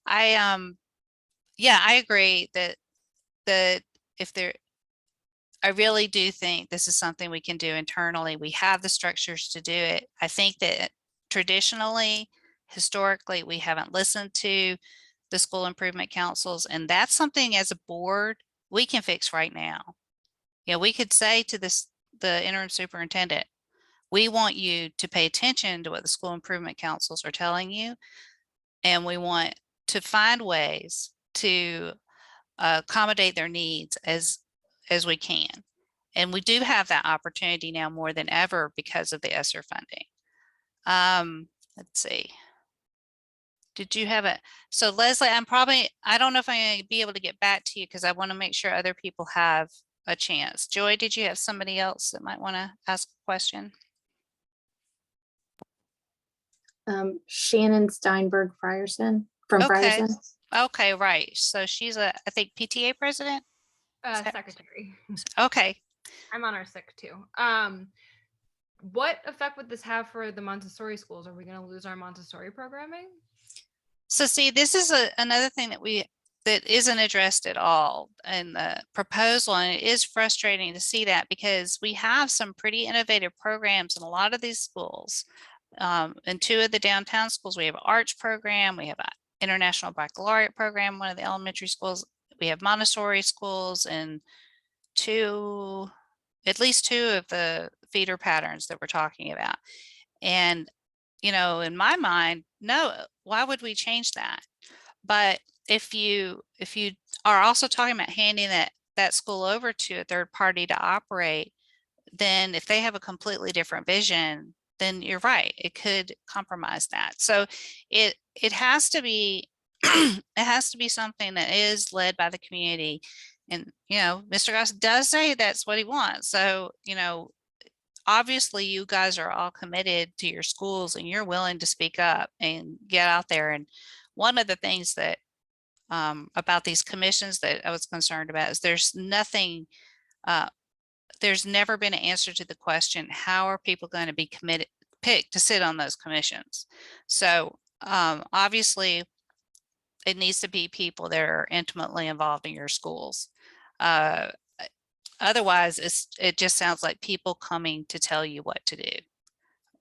Yeah, I agree that I really do think this is something we can do internally. We have the structures to do it. I think that traditionally, historically, we haven't listened to the school improvement councils, and that's something as a board we can fix right now. You know, we could say to the interim superintendent, we want you to pay attention to what the school improvement councils are telling you, and we want to find ways to accommodate their needs as we can. And we do have that opportunity now more than ever because of the ESSER funding. Let's see. Did you have it? So Leslie, I don't know if I'm going to be able to get back to you because I want to make sure other people have a chance. Joy, did you have somebody else that might want to ask a question? Shannon Steinberg Frierson from Okay. Frierson. Okay, right. So she's I think PTA president? Secretary. Okay. I'm on our SIC too. What effect would this have for the Montessori schools? Are we going to lose our Montessori programming? So see, this is another thing that isn't addressed at all in the proposal, and it is frustrating to see that because we have some pretty innovative programs in a lot of these schools. In 2 of the downtown schools, we have an arts program, we have an international baccalaureate program, one of the elementary schools, we have Montessori schools, and at least 2 of the feeder patterns that we're talking about. And, you know, in my mind, no, why would we change that? But if you are also talking about handing that school over to a third party to operate, then if they have a completely different vision, then you're right, it could compromise that. So it has to be it has to be something that is led by the community. And, you know, Mr. Goss does say that's what he wants. So, you know, obviously you guys are all committed to your schools and you're willing to speak up and get out there. And one of the things that about these commissions that I was concerned about is there's never been an answer to the question, how are people going to be picked to sit on those commissions? So obviously it needs to be people that are intimately involved in your schools. Otherwise, it just sounds like people coming to tell you what to do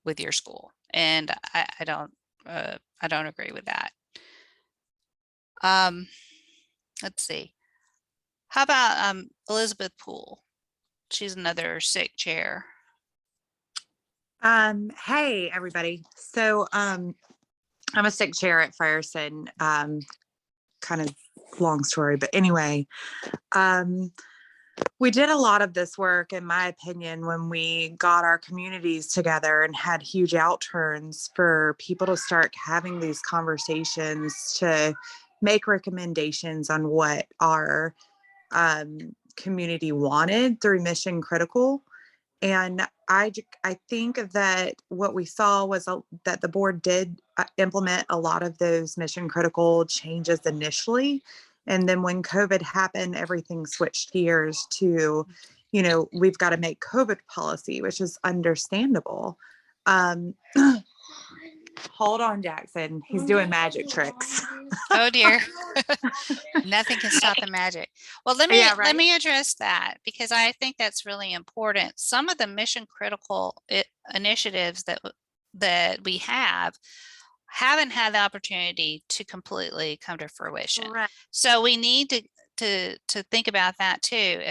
with your school. And I don't agree with that. Let's see. How about Elizabeth Poole? She's another SIC chair. Hey everybody. So I'm a SIC chair at Frierson. Kind of long story, but anyway, we did a lot of this work, in my opinion, when we got our communities together and had huge outturns for people to start having these conversations to make recommendations on what our community wanted through mission critical. And I think that what we saw was that the board did implement a lot of those mission critical changes initially. And then when COVID happened, everything switched gears to, you know, we've got to make COVID policy, which is understandable. Hold on, Jackson. He's doing magic tricks. Oh dear. Nothing can stop the magic. Well, let me address that, because I think that's really important. Some of the mission critical initiatives that we haven't had the opportunity to completely come to fruition. Right. So we need to think about that too.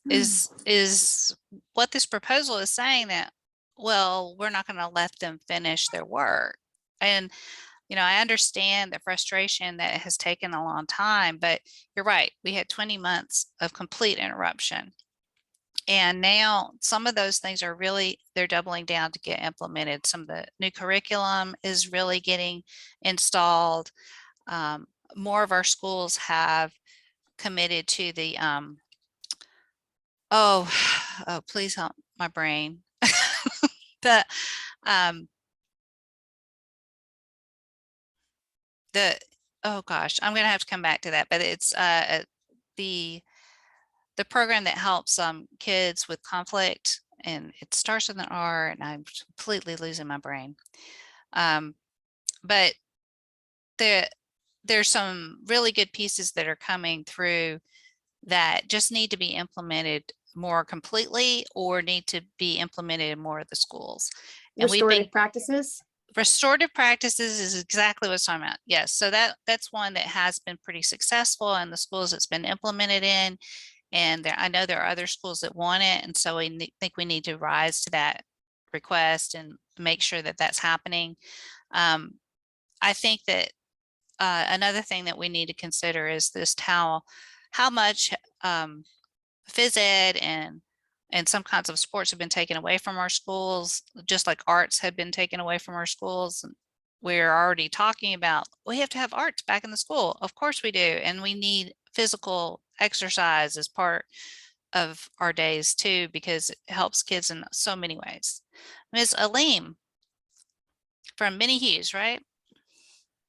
Is what this proposal is saying that, well, we're not going to let them finish their work. And, you know, I understand the frustration that it has taken a long time, but you're right. We had 20 months of complete interruption. And now some of those things are really, they're doubling down to get implemented. Some of the new curriculum is really getting installed. More of our schools have committed to the, please help my brain. Oh gosh, I'm going to have to come back to that, but it's the program that helps kids with conflict, and it starts with an R, and I'm completely losing my brain. But there's some really good pieces that are coming through that just need to be implemented more completely, or need to be implemented in more of the schools. And Restorative practices. Restorative practices is exactly what I'm talking about. Yes. So that's one that has been pretty successful in the schools it's been implemented in. And I know there are other schools that want it. And so I think we need to rise to that request and make sure that that's happening. I think that another thing that we need to consider is this how much phys ed and some kinds of sports have been taken away from our schools, just like arts have been taken away from our schools. We're already talking about, we have to have arts back in the school. Of course we do. And we need physical exercise as part of our days too, because it helps kids in so many ways. Ms. Aleem from Minnie Hughes, right?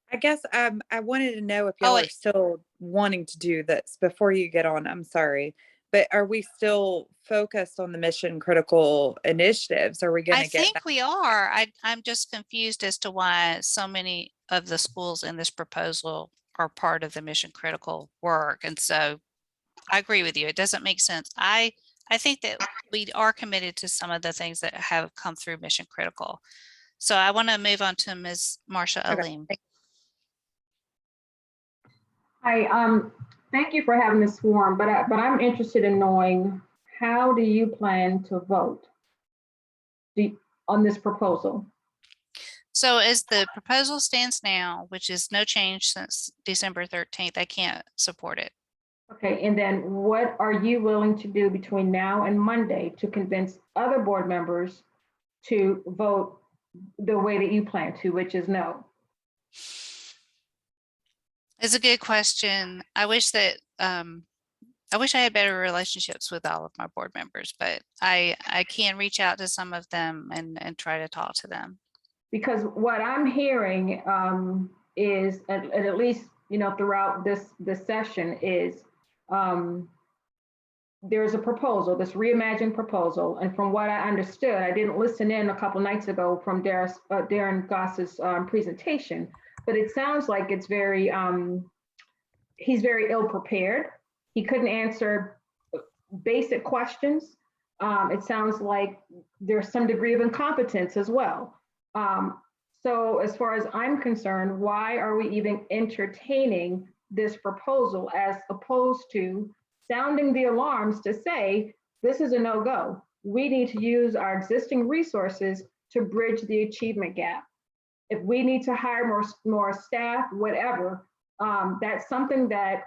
I guess I wanted to know if y'all are still wanting to do this before you get on. I'm sorry. But are we still focused on the mission critical initiatives? Are we going to get? I think we are. I'm just confused as to why so many of the schools in this proposal are part of the mission critical work. And so I agree with you. It doesn't make sense. I think that we are committed to some of the things that have come through mission critical. So I want to move on to Ms. Marsha Aleem. Hi, thank you for having this forum, but I'm interested in knowing, how do you plan to vote on this proposal? So as the proposal stands now, which is no change since December 13th, I can't support it. Okay, and then what are you willing to do between now and Monday to convince other board members to vote the way that you plan to, which is no? It's a good question. I wish that I wish I had better relationships with all of my board members, but I can reach out to some of them and try to talk to them. Because what I'm hearing is, at least, you know, throughout this session is, there's a proposal, this Reimagine proposal. And from what I understood, I didn't listen in a couple nights ago from Darrin Goss's presentation, but it sounds like it's very, he's very ill prepared. He couldn't answer basic questions. It sounds like there's some degree of incompetence as well. So as far as I'm concerned, why are we even entertaining this proposal as opposed to sounding the alarms to say, this is a no-go. We need to use our existing resources to bridge the achievement gap. If we need to hire more staff, whatever, that's something that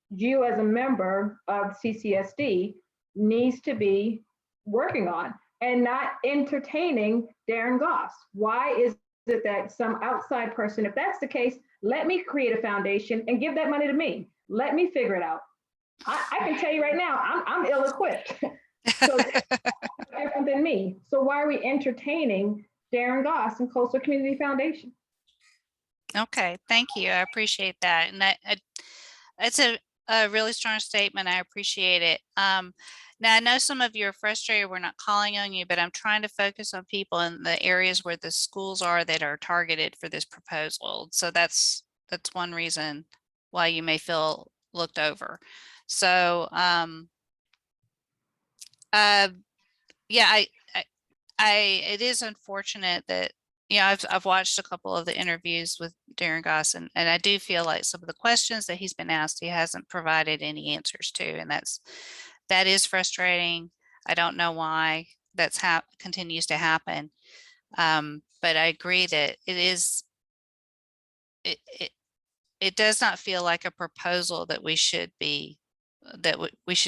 you as a member of CCSD needs to be working on, and not entertaining Darrin Goss. Why is it that some outside person, if that's the case, let me create a foundation and give that money to me. Let me figure it out. I can tell you right now, I'm ill-equipped. So they're different than me. So why are we entertaining Darrin Goss and Coastal Community Foundation? Okay, thank you. I appreciate that. And it's a really strong statement. I appreciate it. Now I know some of you are frustrated. We're not calling on you, but I'm trying to focus on people in the areas where the schools are that are targeted for this proposal. So that's one reason why you may feel looked over. So yeah, it is unfortunate that, you know, I've watched a couple of the interviews with Darrin Goss, and I do feel like some of the questions that he's been asked, he hasn't provided any answers to, and that is frustrating. I don't know why that's continues to happen. But I agree that it does not feel like a proposal that we should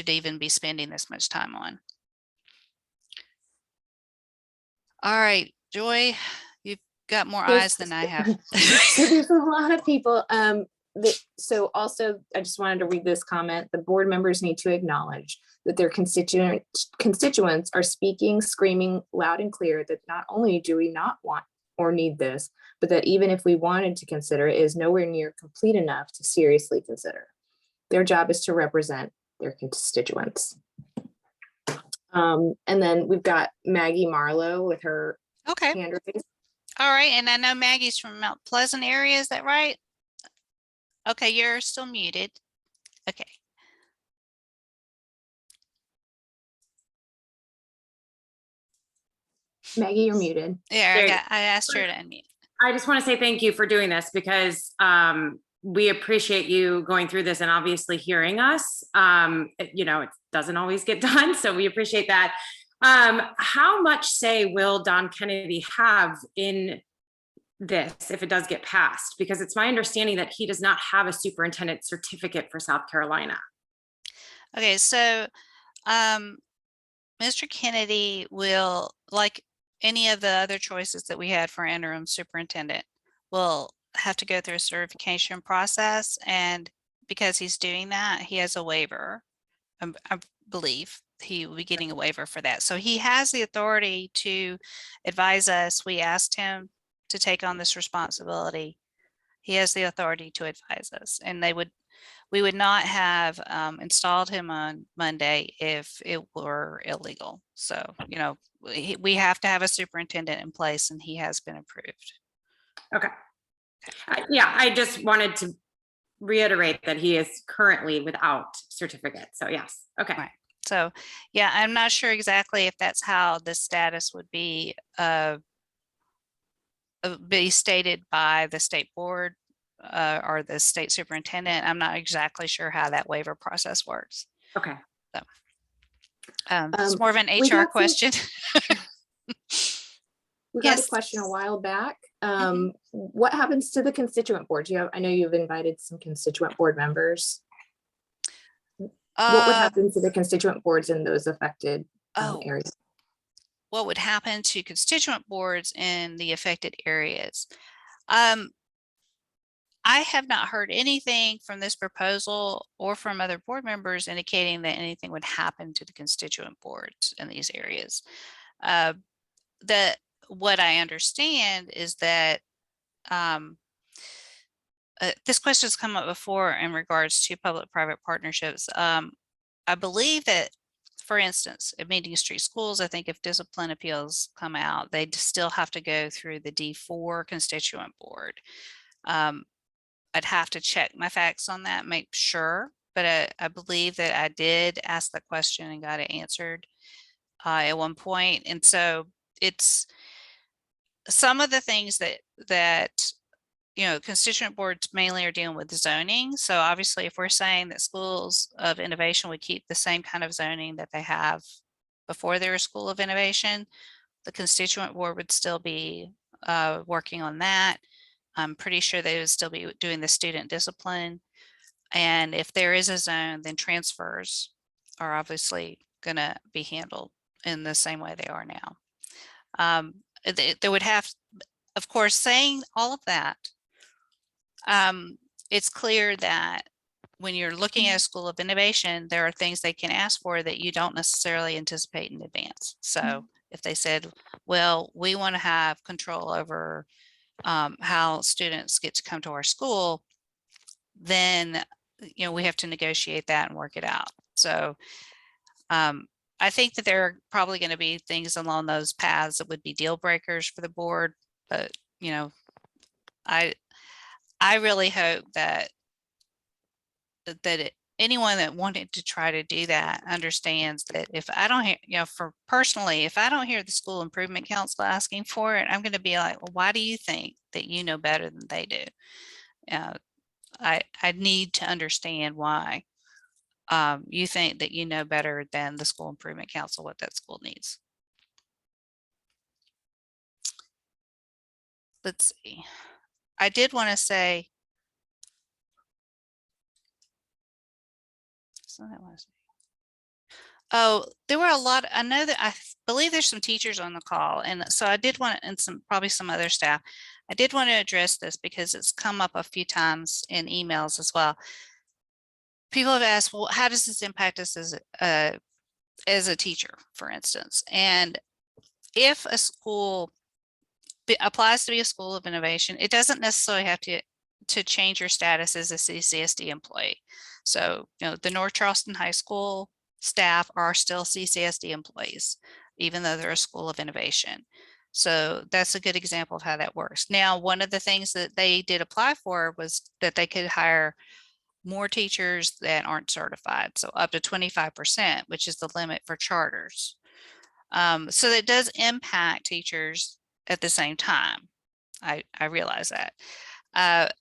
even be spending this much time on. All right, Joy, you've got more eyes than I have. So there's a lot of people. So also, I just wanted to read this comment. The board members need to acknowledge that their constituents are speaking, screaming loud and clear that not only do we not want or need this, but that even if we wanted to consider it, is nowhere near complete enough to seriously consider. Their job is to represent their constituents. And then we've got Maggie Marlowe with her Okay. hand raised. All right, and I know Maggie's from Mount Pleasant area, is that right? Okay, you're still muted. Okay. Maggie, you're muted. Yeah, I asked her to unmute. I just want to say thank you for doing this, because we appreciate you going through this and obviously hearing us. You know, it doesn't always get done, so we appreciate that. How much say will Don Kennedy have in this if it does get passed? Because it's my understanding that he does not have a superintendent certificate for South Carolina. Okay, so Mr. Kennedy will, like any of the other choices that we had for interim superintendent, will have to go through a certification process, and because he's doing that, he has a waiver. I believe he will be getting a waiver for that. So he has the authority to advise us. We asked him to take on this responsibility. He has the authority to advise us, and we would not have installed him on Monday if it were illegal. So, you know, we have to have a superintendent in place, and he has been approved. Okay. Yeah, I just wanted to reiterate that he is currently without certificate. So yes. Okay. Right. So yeah, I'm not sure exactly if that's how the status would be stated by the state board or the state superintendent. I'm not exactly sure how that waiver process works. Okay. So it's more of an HR question. We got a question a while back. What happens to the constituent board? I know you've invited some constituent board members. What would happen to the constituent boards in those affected areas? What would happen to constituent boards in the affected areas? I have not heard anything from this proposal or from other board members indicating that anything would happen to the constituent boards in these areas. What I understand is that this question has come up before in regards to public-private partnerships. I believe that, for instance, at Meeting Street Schools, I think if discipline appeals come out, they still have to go through the D4 constituent board. I'd have to check my facts on that, make sure, but I believe that I did ask the question and got it answered at one point. And so it's some of the things that you know, constituent boards mainly are dealing with zoning. So obviously, if we're saying that schools of innovation would keep the same kind of zoning that they have before they're a school of innovation, the constituent board would still be working on that. I'm pretty sure they would still be doing the student discipline. And if there is a zone, then transfers are obviously going to be handled in the same way they are now. They would have, of course, saying all of that, it's clear that when you're looking at a school of innovation, there are things they can ask for that you don't necessarily anticipate in advance. So if they said, well, we want to have control over how students get to come to our school, then, you know, we have to negotiate that and work it out. So I think that there are probably going to be things along those paths that would be deal breakers for the board. But, you know, I really hope that anyone that wanted to try to do that understands that if I don't hear, you know, for personally, if I don't hear the school improvement council asking for it, I'm going to be like, well, why do you think that you know better than they do? I need to understand why you think that you know better than the school improvement council what that school needs. Let's see. I did want to say, oh, there were a lot. I know that I believe there's some teachers on the call, and so I did want, and probably some other staff. I did want to address this because it's come up a few times in emails as well. People have asked, well, how does this impact us as a teacher, for instance? And if a school applies to be a school of innovation, it doesn't necessarily have to change your status as a CCSD employee. So, you know, the North Charleston High School staff are still CCSD employees, even though they're a school of innovation. So that's a good example of how that works. Now, one of the things that they did apply for was that they could hire more teachers that aren't certified. So up to 25%, which is the limit for charters. So that does impact teachers at the same time. I realize that.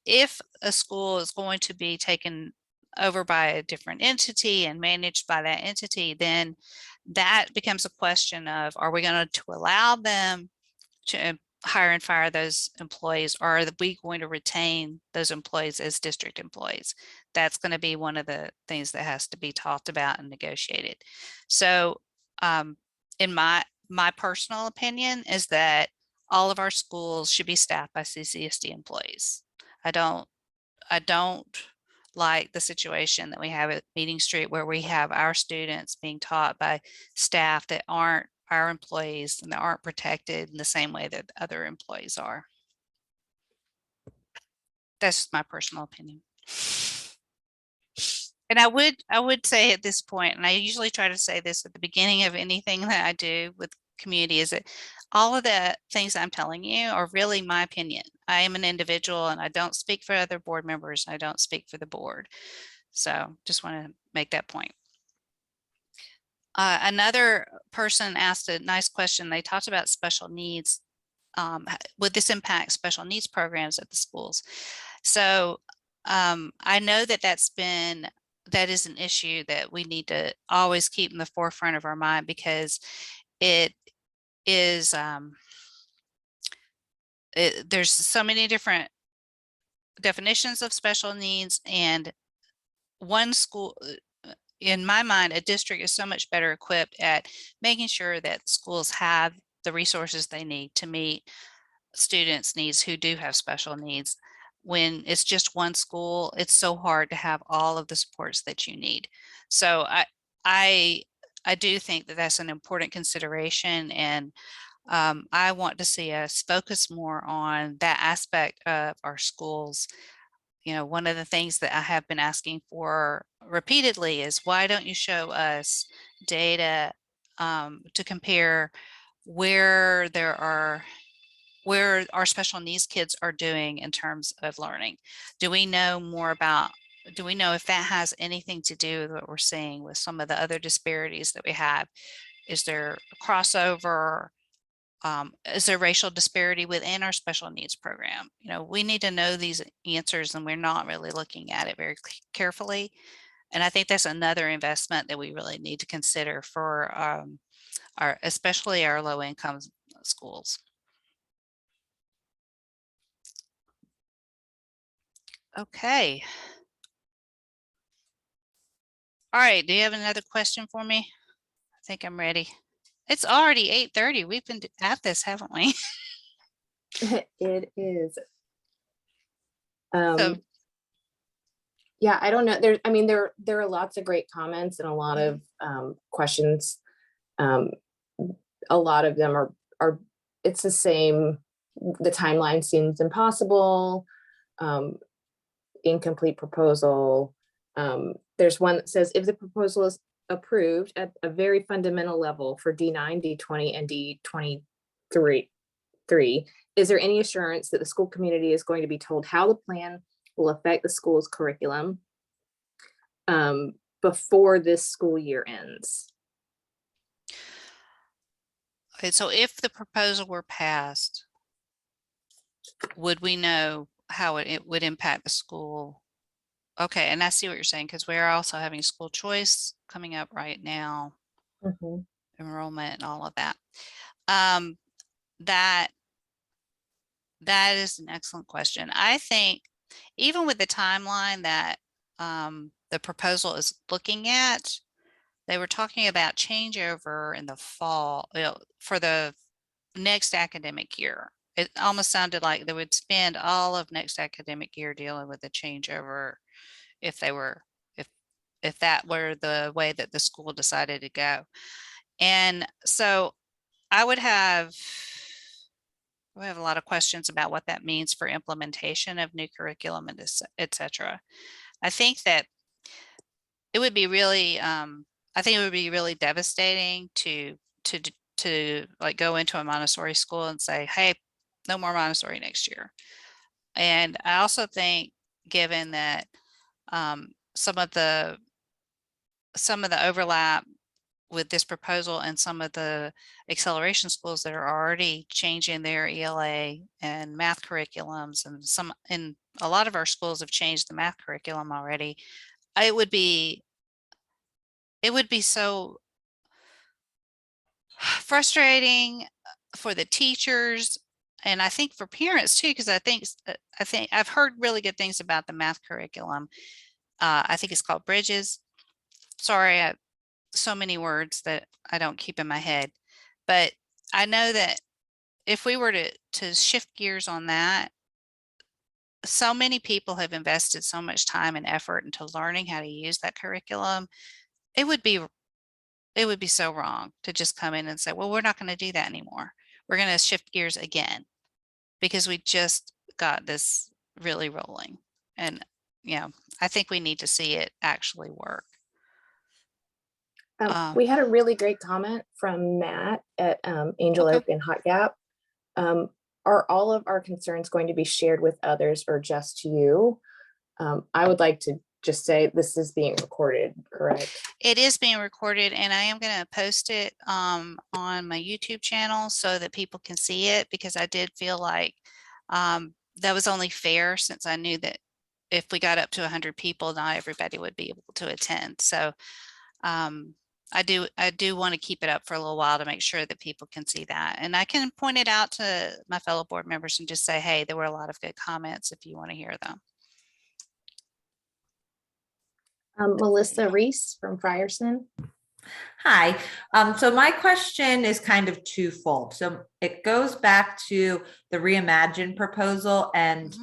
If a school is going to be taken over by a different entity and managed by that entity, then that becomes a question of, are we going to allow them to hire and fire those employees, or are we going to retain those employees as district employees? That's going to be one of the things that has to be talked about and negotiated. So in my personal opinion is that all of our schools should be staffed by CCSD employees. I don't like the situation that we have at Meeting Street, where we have our students being taught by staff that aren't our employees and that aren't protected in the same way that other employees are. That's just my personal opinion. And I would say at this point, and I usually try to say this at the beginning of anything that I do with community, is that all of the things I'm telling you are really my opinion. I am an individual and I don't speak for other board members. I don't speak for the board. So just want to make that point. Another person asked a nice question. They talked about special needs. Would this impact special needs programs at the schools? So I know that that is an issue that we need to always keep in the forefront of our mind, because it is there's so many different definitions of special needs, and one school, in my mind, a district is so much better equipped at making sure that schools have the resources they need to meet students' needs who do have special needs. When it's just one school, it's so hard to have all of the supports that you need. So I do think that that's an important consideration, and I want to see us focus more on that aspect of our schools. You know, one of the things that I have been asking for repeatedly is, why don't you show us data to compare where our special needs kids are doing in terms of learning? Do we know more about, do we know if that has anything to do with what we're seeing with some of the other disparities that we have? Is there a crossover? Is there racial disparity within our special needs program? You know, we need to know these answers, and we're not really looking at it very carefully. And I think that's another investment that we really need to consider for especially our low income schools. Okay. All right, do you have another question for me? I think I'm ready. It's already 8:30. We've been at this, haven't we? It is. So Yeah, I don't know. I mean, there are lots of great comments and a lot of questions. A lot of them are it's the same. The timeline seems impossible. Incomplete proposal. There's one that says if the proposal is approved at a very fundamental level for D9, D20, and D23, is there any assurance that the school community is going to be told how the plan will affect the school's curriculum before this school year ends? Okay, so if the proposal were passed, would we know how it would impact the school? Okay, and I see what you're saying, because we're also having school choice coming up right now, enrollment and all of that. That is an excellent question. I think even with the timeline that the proposal is looking at, they were talking about changeover in the fall, for the next academic year. It almost sounded like they would spend all of next academic year dealing with the changeover if that were the way that the school decided to go. And so I would have a lot of questions about what that means for implementation of new curriculum and et cetera. I think that it would be really, I think it would be really devastating to like go into a Montessori school and say, hey, no more Montessori next year. And I also think, given that some of the overlap with this proposal and some of the acceleration schools that are already changing their ELA and math curriculums, and in a lot of our schools have changed the math curriculum already, it would be so frustrating for the teachers, and I think for parents too, because I think I've heard really good things about the math curriculum. I think it's called Bridges. Sorry, so many words that I don't keep in my head, but I know that if we were to shift gears on that, so many people have invested so much time and effort into learning how to use that curriculum. It would be so wrong to just come in and say, well, we're not going to do that anymore. We're going to shift gears again because we just got this really rolling. And I think we need to see it actually work. We had a really great comment from Matt at Angel Oak and Hot Gap. Are all of our concerns going to be shared with others or just you? I would like to just say this is being recorded, correct? It is being recorded, and I am going to post it on my YouTube channel so that people can see it, because I did feel like that was only fair, since I knew that if we got up to 100 people, not everybody would be able to attend. So I do want to keep it up for a little while to make sure that people can see that. And I can point it out to my fellow board members and just say, hey, there were a lot of good comments if you want to hear them. Melissa Reese from Frierson. Hi. So my question is kind of twofold. So it goes back to the Reimagine proposal, and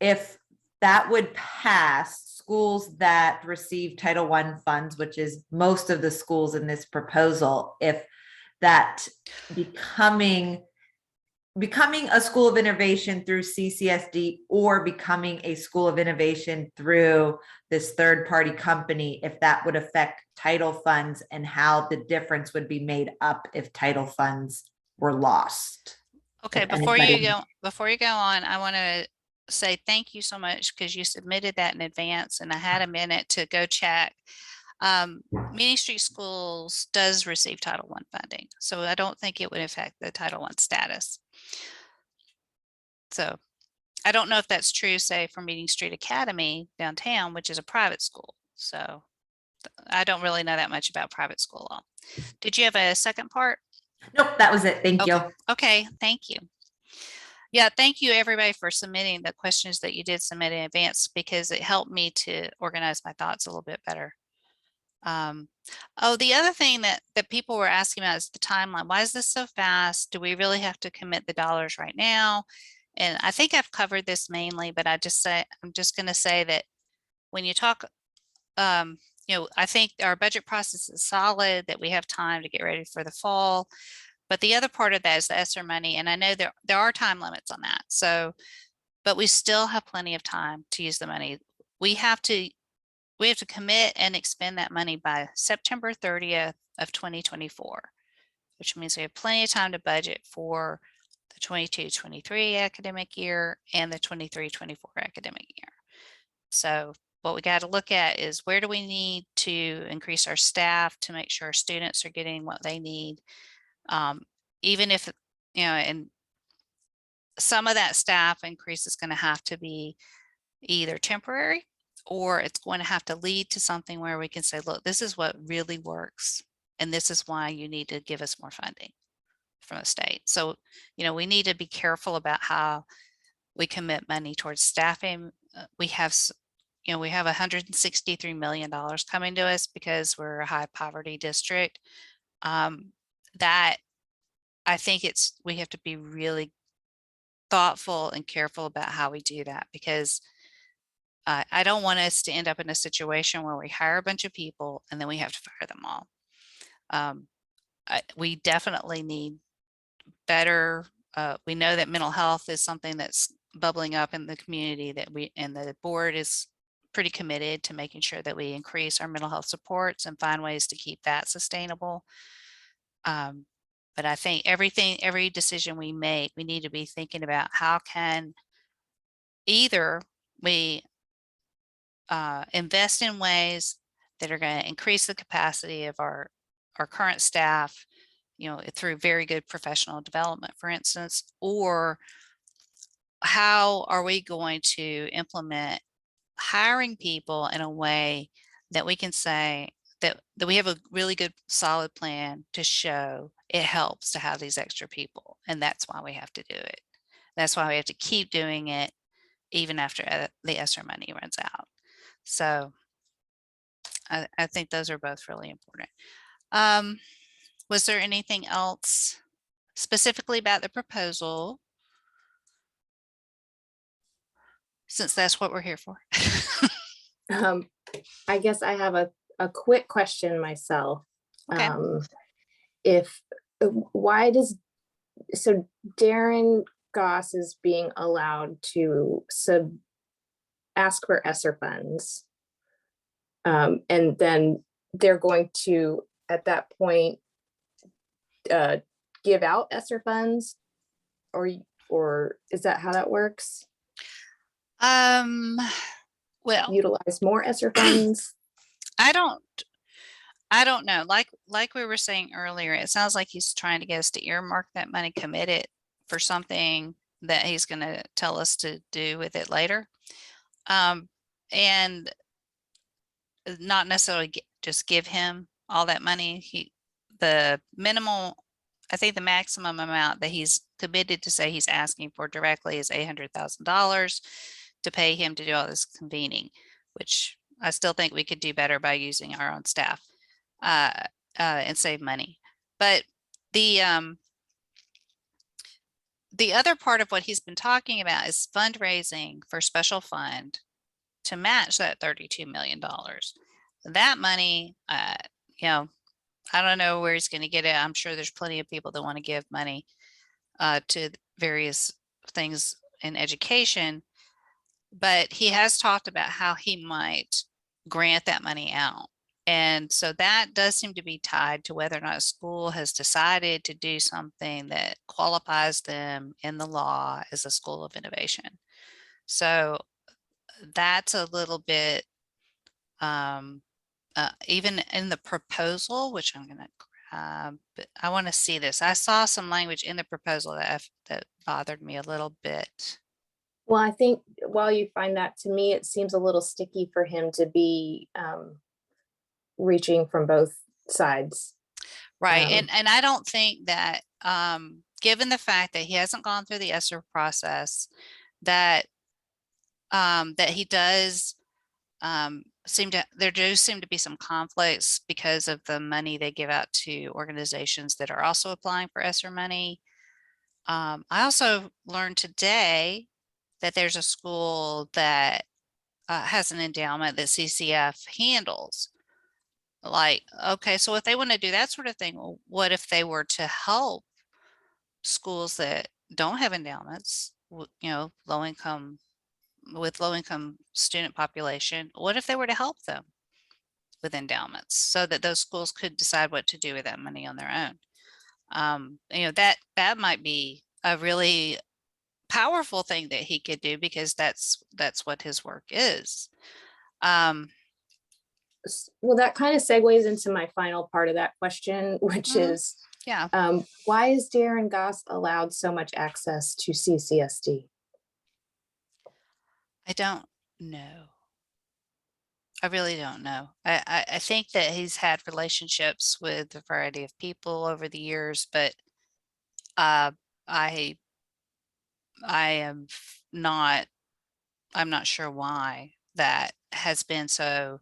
if that would pass, schools that receive Title I funds, which is most of the schools in this proposal, if that becoming a school of innovation through CCSD or becoming a school of innovation through this third-party company, if that would affect title funds and how the difference would be made up if title funds were lost. Okay, before you go on, I want to say thank you so much, because you submitted that in advance and I had a minute to go check. Meeting Street Schools does receive Title I funding, so I don't think it would affect the Title I status. So I don't know if that's true, say, for Meeting Street Academy downtown, which is a private school. So I don't really know that much about private school law. Did you have a second part? Nope, that was it. Thank you. Okay, thank you. Yeah, thank you everybody for submitting the questions that you did submit in advance, because it helped me to organize my thoughts a little bit better. Oh, the other thing that people were asking about is the timeline. Why is this so fast? Do we really have to commit the dollars right now? And I think I've covered this mainly, but I'm just going to say that when you talk, you know, I think our budget process is solid, that we have time to get ready for the fall. But the other part of that is the ESSER money. And I know there are time limits on that. So, but we still have plenty of time to use the money. We have to commit and expend that money by September 30th of 2024, which means we have plenty of time to budget for the 22-23 academic year and the 23-24 academic year. So what we got to look at is, where do we need to increase our staff to make sure our students are getting what they need? Even if, you know, and some of that staff increase is going to have to be either temporary, or it's going to have to lead to something where we can say, look, this is what really works, and this is why you need to give us more funding from the state. So, you know, we need to be careful about how we commit money towards staffing. We have, you know, we have $163 million coming to us because we're a high poverty district. That I think we have to be really thoughtful and careful about how we do that, because I don't want us to end up in a situation where we hire a bunch of people and then we have to fire them all. We definitely need better. We know that mental health is something that's bubbling up in the community, and the board is pretty committed to making sure that we increase our mental health supports and find ways to keep that sustainable. But I think every decision we make, we need to be thinking about how can either we invest in ways that are going to increase the capacity of our current staff, you know, through very good professional development, for instance, or how are we going to implement hiring people in a way that we can say that we have a really good solid plan to show it helps to have these extra people, and that's why we have to do it. That's why we have to keep doing it even after the ESSER money runs out. So I think those are both really important. Was there anything else specifically about the proposal, since that's what we're here for? I guess I have a quick question myself. Okay. So Darrin Goss is being allowed to ask for ESSER funds. And then they're going to, at that point, give out ESSER funds, or is that how that works? Well, Utilize more ESSER funds? I don't know. Like we were saying earlier, it sounds like he's trying to get us to earmark that money, commit it for something that he's going to tell us to do with it later. And not necessarily just give him all that money. The minimal, I think the maximum amount that he's committed to say he's asking for directly is $800,000 to pay him to do all this convening, which I still think we could do better by using our own staff and save money. But the other part of what he's been talking about is fundraising for special fund to match that $32 million. That money, you know, I don't know where he's going to get it. I'm sure there's plenty of people that want to give money to various things in education, but he has talked about how he might grant that money out. And so that does seem to be tied to whether or not a school has decided to do something that qualifies them in the law as a school of innovation. So that's a little bit, even in the proposal, which I'm going to grab, but I want to see this. I saw some language in the proposal that bothered me a little bit. Well, I think while you find that, to me, it seems a little sticky for him to be reaching from both sides. Right. And I don't think that, given the fact that he hasn't gone through the ESSER process, that he does there do seem to be some conflicts because of the money they give out to organizations that are also applying for ESSER money. I also learned today that there's a school that has an endowment that CCF handles. Like, okay, so if they want to do that sort of thing, well, what if they were to help schools that don't have endowments, you know, low income student population? What if they were to help them with endowments so that those schools could decide what to do with that money on their own? You know, that might be a really powerful thing that he could do, because that's what his work is. Well, that kind of segues into my final part of that question, which Mhm. is, Yeah. why is Darrin Goss allowed so much access to CCSD? I don't know. I really don't know. I think that he's had relationships with a variety of people over the years, but I am not, I'm not sure why that has been so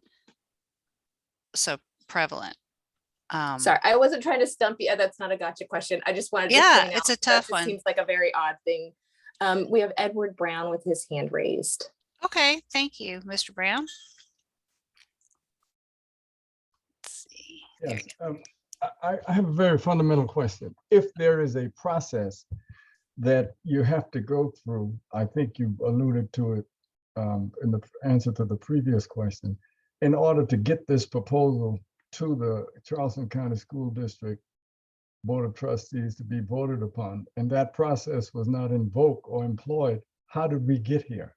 prevalent. Sorry, I wasn't trying to stump you. That's not a gotcha question. I just wanted to Yeah, point out it's a that tough it one. seems like a very odd thing. We have Edward Brown with his hand raised. Okay, thank you, Mr. Brown. Let's see. There Yes, you I have a very fundamental question. If there is a process that you have to go through, I think you alluded to it in the answer to the previous question, in order to get this proposal to the Charleston County School District Board of Trustees to be voted upon, and that process was not invoked or employed, how did we get here?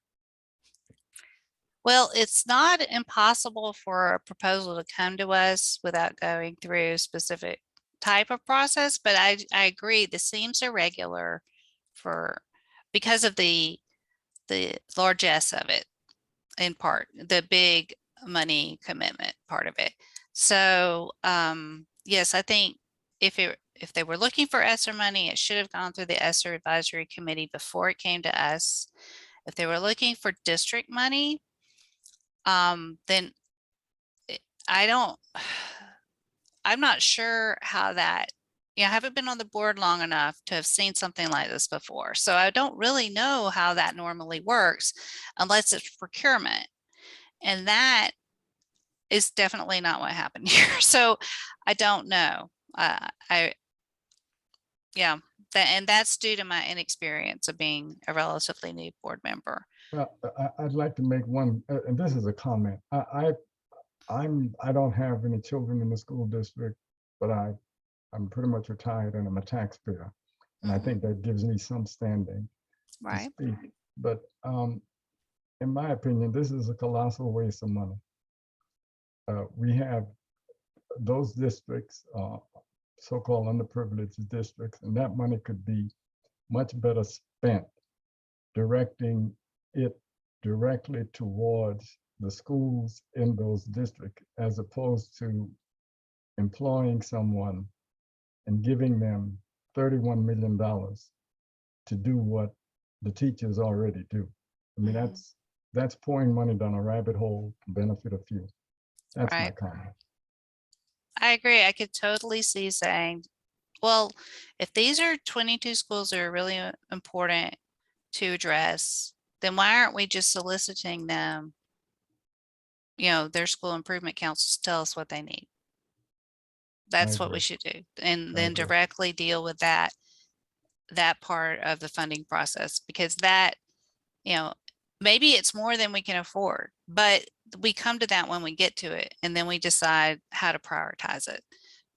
Well, it's not impossible for a proposal to come to us without going through a specific type of process, but I agree, this seems irregular because of the largesse of it, in part, the big money commitment part of it. So yes, I think if they were looking for ESSER money, it should have gone through the ESSER Advisory Committee before it came to us. If they were looking for district money, then I'm not sure how that, I haven't been on the board long enough to have seen something like this before. So I don't really know how that normally works unless it's procurement. And that is definitely not what happened here. So I don't know. Yeah, and that's due to my inexperience of being a relatively new board member. I'd like to make one, and this is a comment. I don't have any children in the school district, but I'm pretty much retired and I'm a taxpayer. And I think that gives me some standing to Right. speak. But in my opinion, this is a colossal waste of money. We have those districts, so-called underprivileged districts, and that money could be much better spent directing it directly towards the schools in those districts, as opposed to employing someone and giving them $31 million to do what the teachers already do. I mean, that's pouring money down a rabbit hole to benefit a few. That's my comment. I agree. I could totally see saying, well, if these are 22 schools that are really important to address, then why aren't we just soliciting them, you know, their school improvement councils tell us what they need? That's what we should do. And then directly deal with that part of the funding process, because that, you know, maybe it's more than we can afford, but we come to that when we get to it, and then we decide how to prioritize it.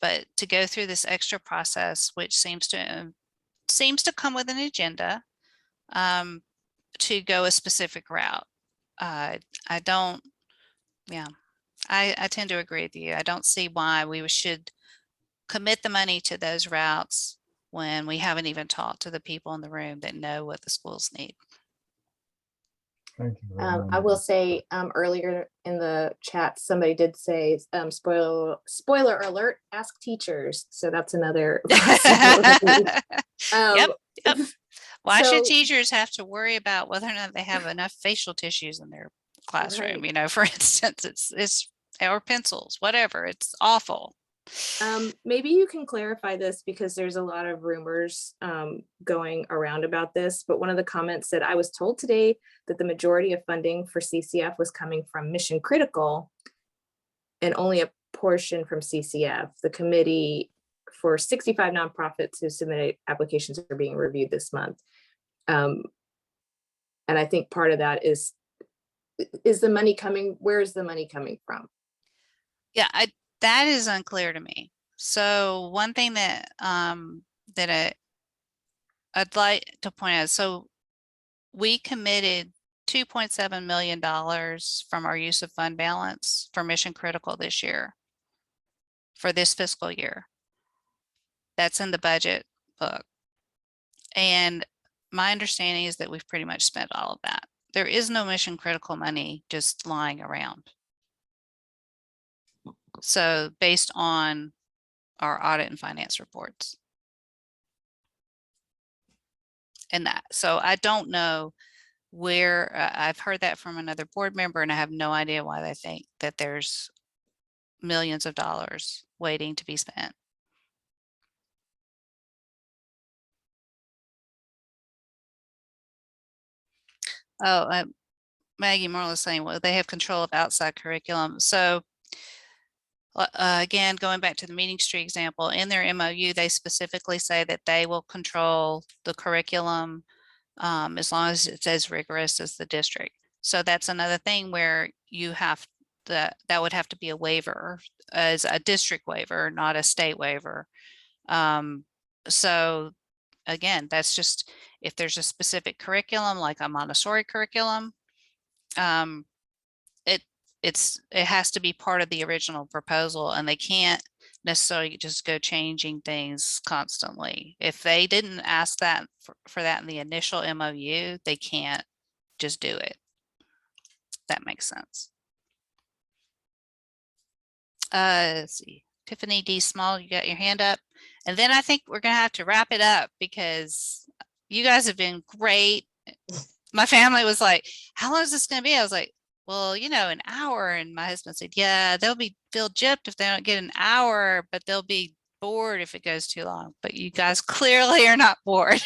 But to go through this extra process, which seems to come with an agenda, to go a specific route, I don't, yeah, I tend to agree with you. I don't see why we should commit the money to those routes when we haven't even talked to the people in the room that know what the schools need. Thank you. I will say earlier in the chat, somebody did say, spoiler alert, ask teachers. So that's another possibility. Yep. Why should so- teachers have to worry about whether or not they have enough facial tissues in their classroom? Right. You know, for instance, it's or pencils, whatever. It's awful. Maybe you can clarify this because there's a lot of rumors going around about this, but one of the comments that I was told today that the majority of funding for CCF was coming from mission critical and only a portion from CCF. The committee for 65 nonprofits who submitted applications are being reviewed this month. And I think part of that is the money coming, where is the money coming from? Yeah, that is unclear to me. So one thing that I'd like to point out, so we committed $2.7 million from our use of fund balance for mission critical this year, for this fiscal year. That's in the budget book. And my understanding is that we've pretty much spent all of that. There is no mission critical money just lying around. So based on our audit and finance reports. And that, so I don't know where, I've heard that from another board member and I have no idea why they think that there's millions of dollars waiting to be spent. Oh, Maggie Moore was saying, well, they have control of outside curriculum. So again, going back to the Meeting Street example, in their MOU, they specifically say that they will control the curriculum as long as it's as rigorous as the district. So that's another thing where you have that would have to be a waiver as a district waiver, not a state waiver. So again, that's just if there's a specific curriculum like a Montessori curriculum, it has to be part of the original proposal and they can't necessarily just go changing things constantly. If they didn't ask that for that in the initial MOU, they can't just do it. That makes sense. Let's see, Tiffany D. Small, you got your hand up. And then I think we're gonna have to wrap it up because you guys have been great. My family was like, how long is this gonna be? I was like, well, you know, an hour. And my husband said, yeah, they'll feel gypped if they don't get an hour, but they'll be bored if it goes too long. But you guys clearly are not bored.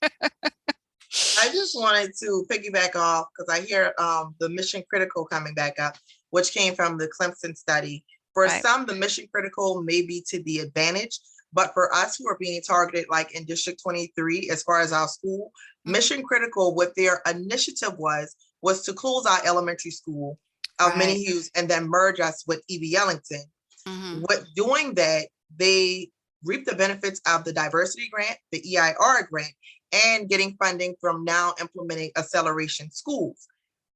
I just wanted to piggyback off because I hear the mission critical coming back up, which came from the Clemson study. For some, the mission critical may be to the advantage, but for us who are being targeted, like in District 23, as far as our school, mission critical, what their initiative was to close our elementary school of Many Hughes and then merge us with E.B. Ellington. With doing that, they reap the benefits of the diversity grant, the EIR grant, and getting funding from now implementing acceleration schools.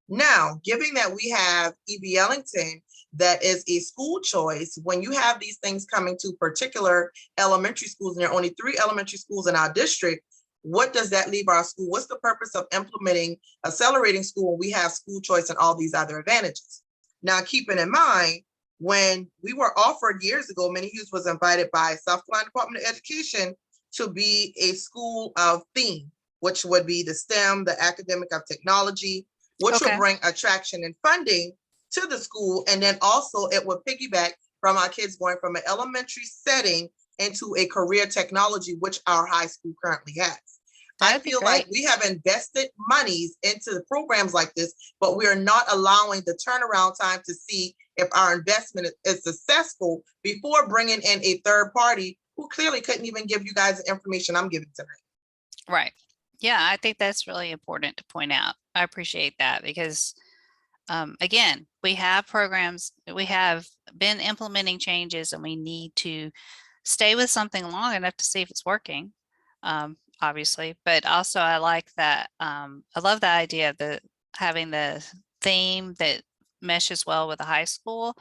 Now, given that we have E.B. Ellington, that is a school choice, when you have these things coming to particular elementary schools, and there are only 3 elementary schools in our district, what does that leave our school? What's the purpose of implementing accelerating school when we have school choice and all these other advantages? Now, keeping in mind, when we were offered years ago, Many Hughes was invited by South Carolina Department of Education to be a school of theme, which would be the STEM, the academic of technology, which would bring attraction and funding to the school. And then also it would piggyback from our kids going from an elementary setting into a career technology, which our high school currently has. I feel like we have invested monies into the programs like this, but we are not allowing the turnaround time to see if our investment is successful before bringing in a third party who clearly couldn't even give you guys the information I'm giving tonight. Right. Yeah, I think that's really important to point out. I appreciate that because, again, we have programs, we have been implementing changes and we need to stay with something long enough to see if it's working, obviously. But also I like that, I love the idea of having the theme that meshes well with the high school.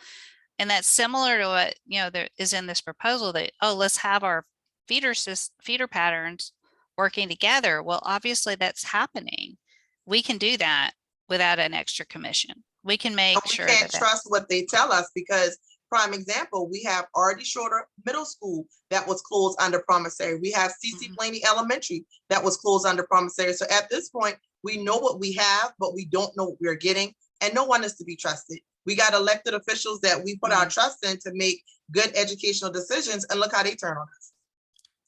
And that's similar to what, you know, there is in this proposal that, oh, let's have our feeder patterns working together. Well, obviously that's happening. We can do that without an extra commission. We can make sure we can't trust what they tell us because, prime example, we have R.D. Shorter Middle School that was closed under promissory. We have C.C. Blaney Elementary that was closed under promissory. So at this point, we know what we have, but we don't know what we're getting. and no one is to be trusted. We got elected officials that we put our trust in to make good educational decisions, and look how they turn on us.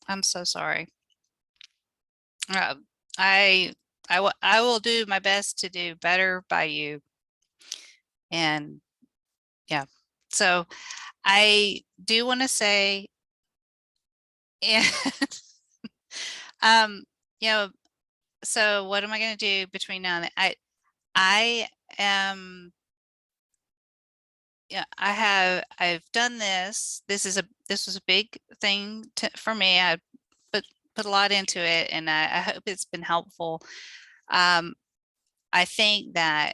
I'm so sorry. I will do my best to do better by you. And yeah, so I do want to say, and you know, so what am I going to do between now and then? I am, yeah, I've done this. This was a big thing for me. I put a lot into it, and I hope it's been helpful. I think that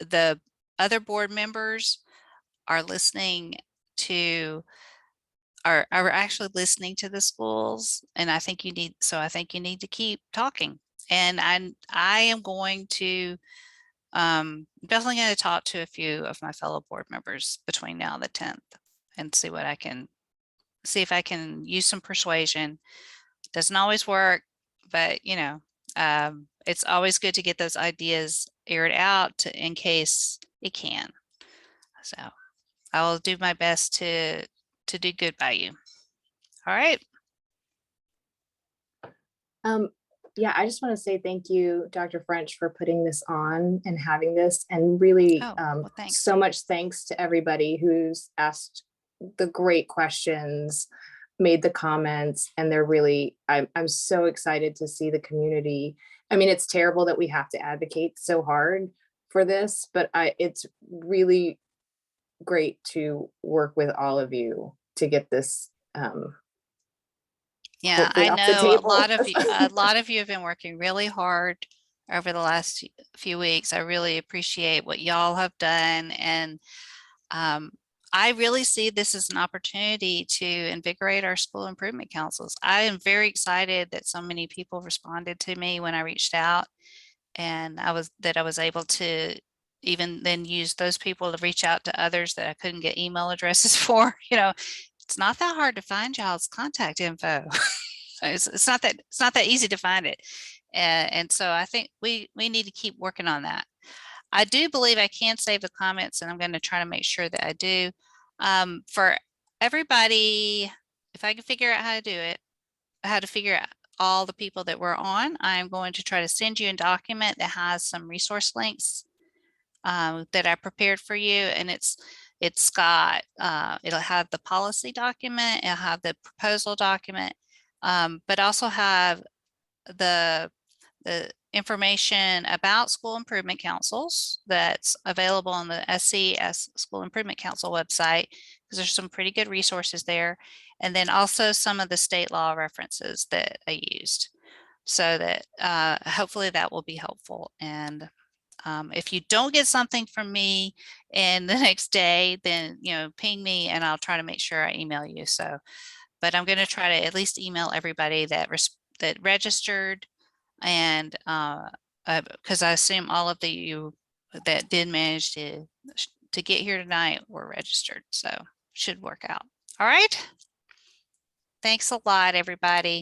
the other board members are listening to, are actually listening to the schools, and I think you need to keep talking. And I am going to definitely going to talk to a few of my fellow board members between now and the 10th and see if I can use some persuasion. Doesn't always work, but you know, it's always good to get those ideas aired out in case it can. So I will do my best to do good by you. All right. Yeah, I just want to say thank you, Dr. French, for putting this on and having this, and really well, thanks. so much thanks to everybody who's asked the great questions, made the comments, and they're really, I'm so excited to see the community. I mean, it's terrible that we have to advocate so hard for this, but it's really great to work with all of you to get this yeah, hopefully I off the know table. a lot of you have been working really hard over the last few weeks. I really appreciate what y'all have done, and I really see this as an opportunity to invigorate our school improvement councils. I am very excited that so many people responded to me when I reached out, and I was able to even then use those people to reach out to others that I couldn't get email addresses for. You know, it's not that hard to find y'all's contact info. It's not that easy to find it. And so I think we need to keep working on that. I do believe I can save the comments, and I'm going to try to make sure that I do. For everybody, if I can figure out how to do it, how to figure out all the people that we're on, I'm going to try to send you a document that has some resource links that I prepared for you. And it's got, it'll have the policy document, it'll have the proposal document, but also have the information about school improvement councils that's available on the SCS School Improvement Council website, because there's some pretty good resources there. And then also some of the state law references that I used, so that hopefully that will be helpful. And if you don't get something from me in the next day, then, you know, ping me and I'll try to make sure I email you. So, but I'm going to try to at least email everybody that registered, and because I assume all of you that did manage to get here tonight were registered, so should work out. All right. Thanks a lot, everybody.